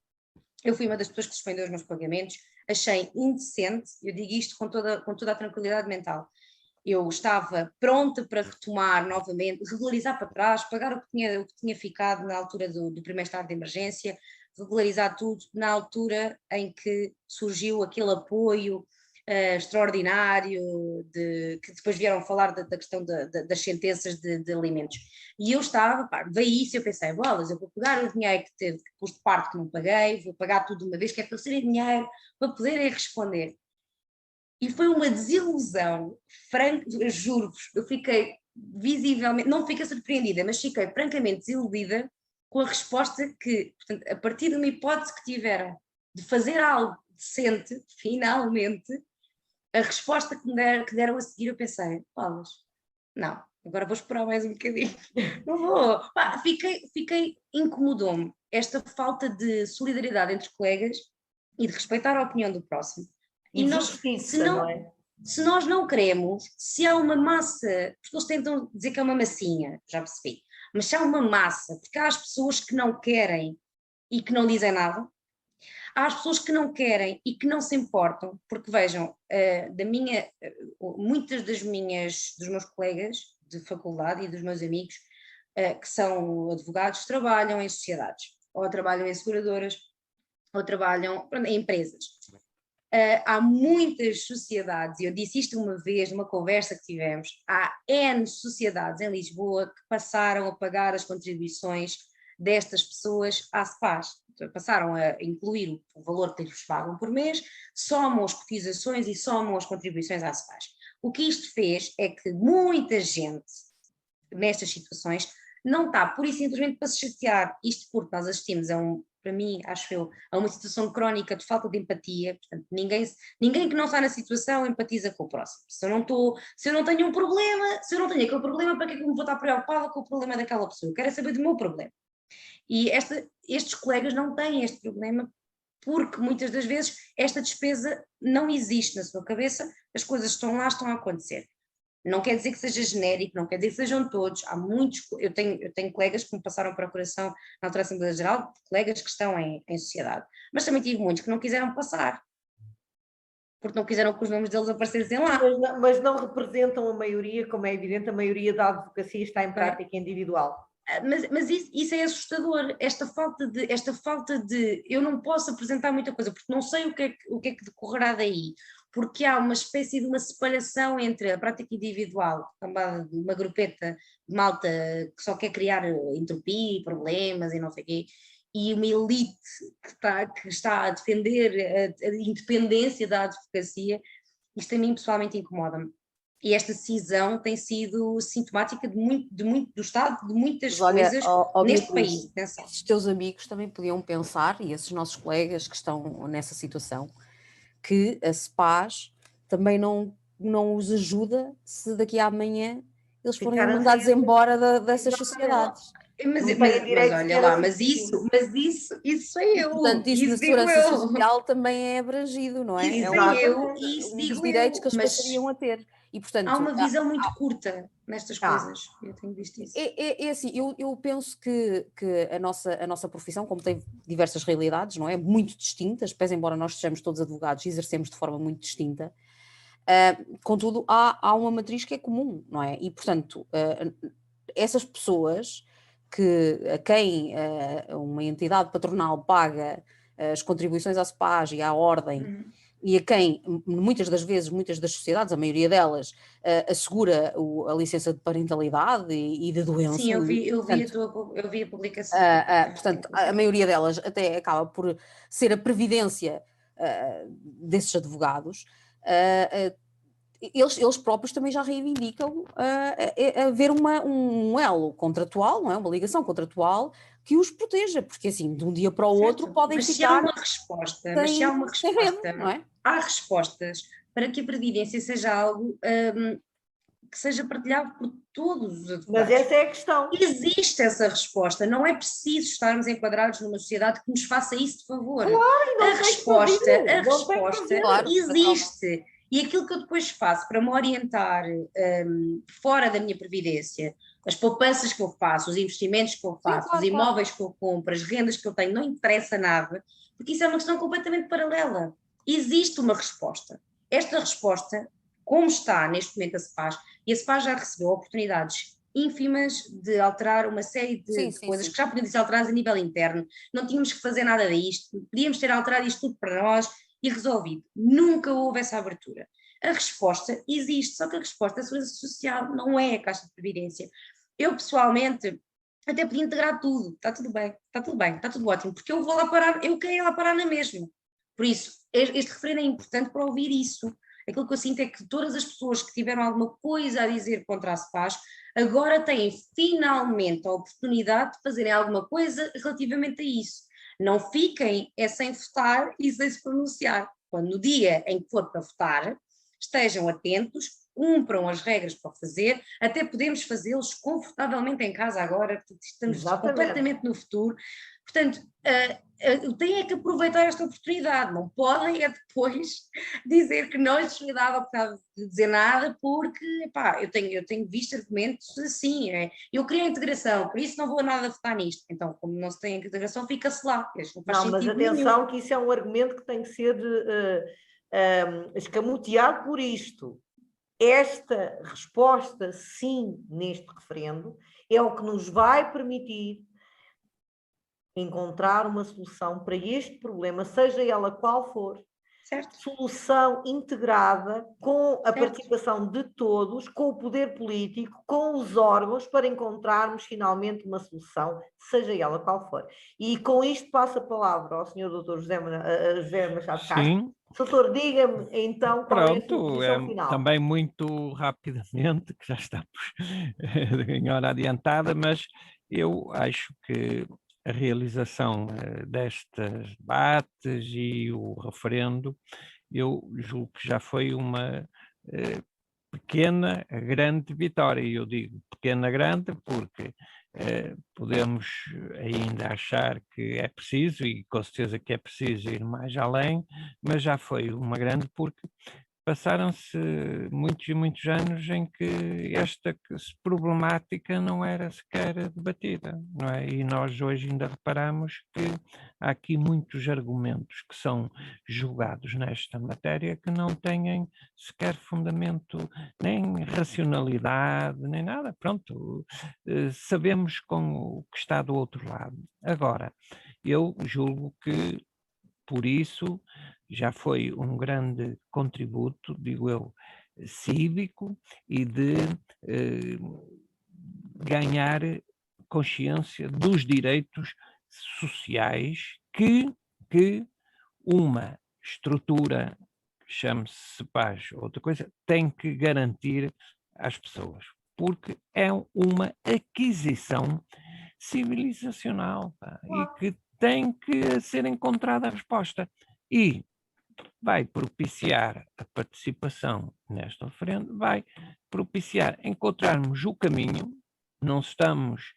eu fui uma das pessoas que suspendeu os meus pagamentos, achei indecente, eu digo isto com toda a tranquilidade mental. Eu estava pronta para retomar novamente, regularizar para trás, pagar o que tinha ficado na altura do primeiro estado de emergência, regularizar tudo na altura em que surgiu aquele apoio extraordinário, que depois vieram falar da questão das sentenças de alimentos. E eu estava, veio isso, eu pensei, bolas, eu vou pegar o dinheiro que teve, custo de parte que não paguei, vou pagar tudo de uma vez, que é para terem dinheiro, para poderem responder. E foi uma desilusão, eu juro-vos, eu fiquei visivelmente, não fiquei surpreendida, mas fiquei francamente desiludida com a resposta que, portanto, a partir de uma hipótese que tiveram de fazer algo decente, finalmente, a resposta que deram a seguir, eu pensei, Paulas, não, agora vou esperar mais um bocadinho, não vou. Incomodou-me esta falta de solidariedade entre colegas e de respeitar a opinião do próximo. E justiça, não é? Se nós não queremos, se há uma massa, porque eles tentam dizer que é uma massinha, já percebi, mas se há uma massa, porque há as pessoas que não querem e que não dizem nada, há as pessoas que não querem e que não se importam, porque vejam, muitas dos meus colegas de faculdade e dos meus amigos que são advogados trabalham em sociedades, ou trabalham em seguradoras, ou trabalham em empresas. Há muitas sociedades, e eu disse isto uma vez numa conversa que tivemos, há N sociedades em Lisboa que passaram a pagar as contribuições destas pessoas à CEPAS, passaram a incluir o valor que eles pagam por mês, somam as cotizações e somam as contribuições à CEPAS. O que isto fez é que muita gente nestas situações não está pura e simplesmente para se chatear, isto porque nós assistimos para mim, acho eu, a uma situação crónica de falta de empatia. Portanto, ninguém que não está na situação empatiza com o próximo. Se eu não tenho um problema, se eu não tenho aquele problema, para que é que eu me vou estar preocupada com o problema daquela pessoa? Eu quero saber do meu problema. E estes colegas não têm este problema porque muitas das vezes esta despesa não existe na sua cabeça, as coisas estão lá, estão a acontecer. Não quer dizer que seja genérico, não quer dizer que sejam todos, há muitos, eu tenho colegas que me passaram procuração na altura da Assembleia Geral, colegas que estão em sociedade, mas também tive muitos que não quiseram passar, porque não quiseram que os nomes deles aparecessem lá. Mas não representam a maioria, como é evidente, a maioria da advocacia está em prática individual. Mas isso é assustador, esta falta de eu não posso apresentar muita coisa, porque não sei o que é que decorrerá daí, porque há uma espécie de uma separação entre a prática individual, de uma grupeta de malta que só quer criar entropia, problemas e não sei o quê, e uma elite que está a defender a independência da advocacia. Isto a mim pessoalmente incomoda-me. E esta cisão tem sido sintomática de muito do Estado, de muitas Mas olha, coisas neste Beatriz, país. Atenção. esses teus amigos também podiam pensar, e esses nossos colegas que estão nessa situação, que a CEPAS também não os ajuda se daqui a amanhã eles forem Ficar a mandados sair. embora dessas sociedades. Mas Não têm direito olha sequer lá, a mas subsídio. isso sou eu. Portanto, isso na digo segurança eu. social também é abrangido, não é? Isso É sei Exato. eu e isso um dos digo direitos eu. que eles Mas passariam a ter. E, portanto, há uma visão muito curta nestas coisas. Eu tenho visto isso. é assim, eu penso que a nossa profissão, como tem diversas realidades, não é? Muito distintas, pese embora nós sejamos todos advogados e exercemos de forma muito distinta, contudo, há uma matriz que é comum, não é? E, portanto, essas pessoas a quem uma entidade patronal paga as contribuições à CEPAS e à Ordem, e a quem, muitas das vezes, muitas das sociedades, a maioria delas, assegura a licença de parentalidade e de doença. Sim, eu vi a publicação. Portanto, a maioria delas até acaba por ser a previdência desses advogados. Eles próprios também já reivindicam haver um elo contratual, não é? Uma ligação contratual que os proteja, porque assim, de um dia para o outro podem mas ficar... se há uma resposta, não é? Há respostas para que a previdência seja algo que seja partilhado por todos os advogados. Mas essa é a questão. Existe essa resposta, não é preciso estarmos enquadrados numa sociedade que nos faça isso de favor. Claro, A resposta Claro, existe. E aquilo que eu depois faço para me orientar fora da minha previdência, as poupanças que eu faço, os investimentos que eu faço, os imóveis que eu compro, as rendas que eu tenho, não interessa nada, porque isso é uma questão completamente paralela. Existe uma resposta. Esta resposta, como está neste momento a CEPAS, e a CEPAS já recebeu oportunidades ínfimas de alterar uma série de coisas que já podiam ser alteradas a nível interno, não tínhamos que fazer nada disto, podíamos ter alterado isto tudo para nós e resolvido. Nunca houve essa abertura. A resposta existe, só que a resposta da Segurança Social não é a Caixa de Previdência. Eu, pessoalmente, até podia integrar tudo, está tudo bem, está tudo ótimo, porque eu vou lá parar, eu quero ir lá parar na mesma. Por isso, este referendo é importante para ouvir isso. Aquilo que eu sinto é que todas as pessoas que tiveram alguma coisa a dizer contra a CEPAS agora têm finalmente a oportunidade de fazerem alguma coisa relativamente a isso. Não fiquem sem votar e sem se pronunciar. Quando no dia em que for para votar, estejam atentos, cumpram as regras para fazer, até podemos fazê-los confortavelmente em casa agora, estamos completamente no futuro. Portanto, têm que aproveitar esta oportunidade, não podem depois dizer que não lhes foi dado a oportunidade de dizer nada, porque eu tenho visto argumentos assim, eu queria a integração, por isso não vou nada votar nisto. Então, como não se tem a integração, fica-se lá. Não, mas atenção que isso é um argumento que tem que ser escamoteado por isto. Esta resposta, sim, neste referendo, é o que nos vai permitir encontrar uma solução para este problema, seja ela qual for. Certo. Solução integrada com a participação de todos, com o poder político, com os órgãos, para encontrarmos finalmente uma solução, seja ela qual for. E com isto passo a palavra ao Sr. Dr. José Machado Castro. Sim. Doutor, diga-me então qual é a sua posição final. Também muito rapidamente, que já estamos em hora adiantada, mas eu acho que a realização destes debates e o referendo, eu julgo que já foi uma pequena, grande vitória. E eu digo pequena, grande, porque podemos ainda achar que é preciso, e com certeza que é preciso ir mais além, mas já foi uma grande, porque passaram-se muitos e muitos anos em que esta problemática não era sequer debatida, não é? E nós hoje ainda reparamos que há aqui muitos argumentos que são julgados nesta matéria que não têm sequer fundamento, nem racionalidade, nem nada. Pronto, sabemos com o que está do outro lado. Agora, eu julgo que, por isso, já foi um grande contributo, digo eu, cívico e de ganhar consciência dos direitos sociais que uma estrutura chame-se CEPAS ou outra coisa, tem que garantir às pessoas, porque é uma aquisição civilizacional, pá, e que tem que ser encontrada a resposta. E vai propiciar a participação nesta oferenda, vai propiciar encontrarmos o caminho. Não estamos,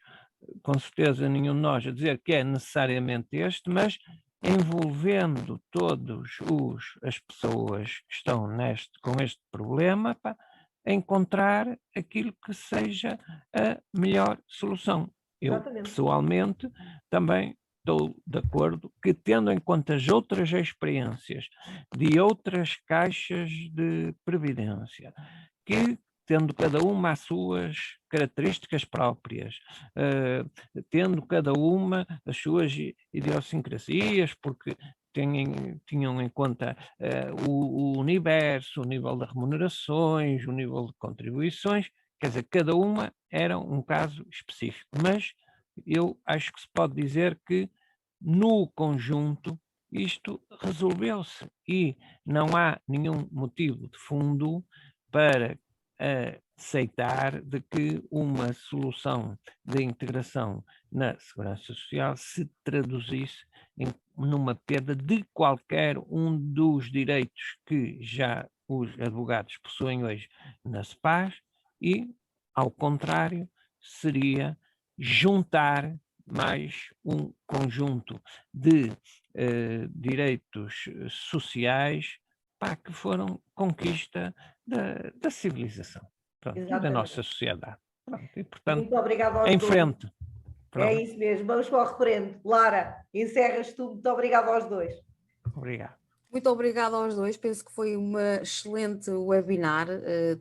com certeza, nenhum de nós a dizer que é necessariamente este, mas envolvendo todas as pessoas que estão com este problema, pá, encontrar aquilo que seja a melhor solução. Eu, Exatamente. pessoalmente, também estou de acordo que, tendo em conta as outras experiências de outras caixas de previdência, que, tendo cada uma as suas características próprias, tendo cada uma as suas idiosincrasias, porque tinham em conta o universo, o nível de remunerações, o nível de contribuições, quer dizer, cada uma era um caso específico, mas eu acho que se pode dizer que, no conjunto, isto resolveu-se e não há nenhum motivo de fundo para aceitar de que uma solução de integração na Segurança Social se traduzisse numa perda de qualquer um dos direitos que já os advogados possuem hoje na CEPAS e, ao contrário, seria juntar mais um conjunto de direitos sociais, pá, que foram conquista da civilização, pronto, e da nossa sociedade. Pronto, e, portanto, muito obrigada aos em dois. frente. Pronto. É isso mesmo, vamos para o referendo. Lara, encerras tu, muito obrigada aos dois. Obrigado. Muito obrigada aos dois, penso que foi uma excelente webinar,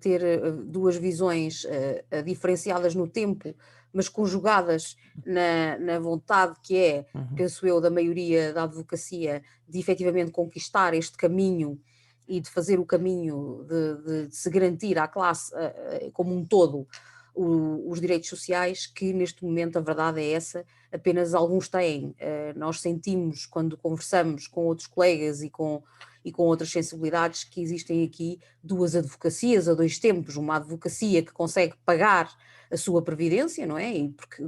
ter duas visões diferenciadas no tempo, mas conjugadas na vontade que é, penso eu, da maioria da advocacia, de efetivamente conquistar este caminho e de fazer o caminho de se garantir à classe como um todo os direitos sociais, que neste momento a verdade é essa, apenas alguns têm. Nós sentimos, quando conversamos com outros colegas e com outras sensibilidades, que existem aqui duas advocacias a dois tempos, uma advocacia que consegue pagar a sua previdência, não é?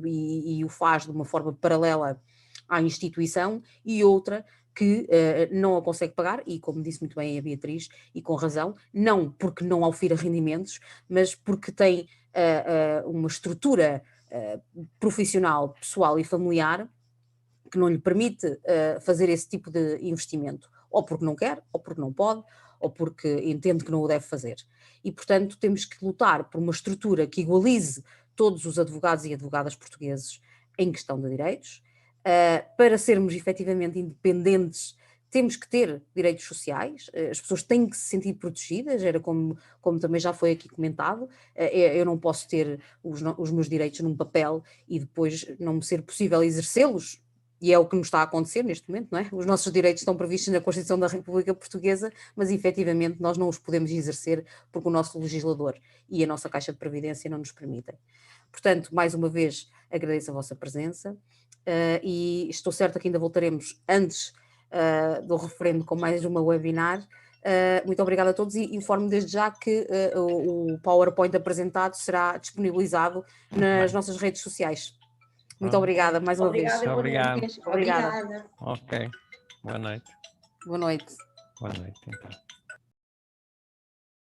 E o faz de uma forma paralela à instituição, e outra que não a consegue pagar, e como disse muito bem a Beatriz, e com razão, não porque não aufira rendimentos, mas porque tem uma estrutura profissional, pessoal e familiar que não lhe permite fazer esse tipo de investimento, ou porque não quer, ou porque não pode, ou porque entende que não o deve fazer. E, portanto, temos que lutar por uma estrutura que igualize todos os advogados e advogadas portugueses em questão de direitos. Para sermos efetivamente independentes, temos que ter direitos sociais, as pessoas têm que se sentir protegidas, era como também já foi aqui comentado, eu não posso ter os meus direitos num papel e depois não me ser possível exercê-los, e é o que nos está a acontecer neste momento, não é? Os nossos direitos estão previstos na Constituição da República Portuguesa, mas efetivamente nós não os podemos exercer porque o nosso legislador e a nossa Caixa de Previdência não nos permitem. Portanto, mais uma vez, agradeço a vossa presença e estou certa que ainda voltaremos antes do referendo com mais uma webinar. Muito obrigada a todos e informo desde já que o PowerPoint apresentado será disponibilizado nas nossas redes sociais. Muito obrigada mais uma vez. Obrigado. Obrigada. Ok. Boa noite. Boa noite. Boa noite, então.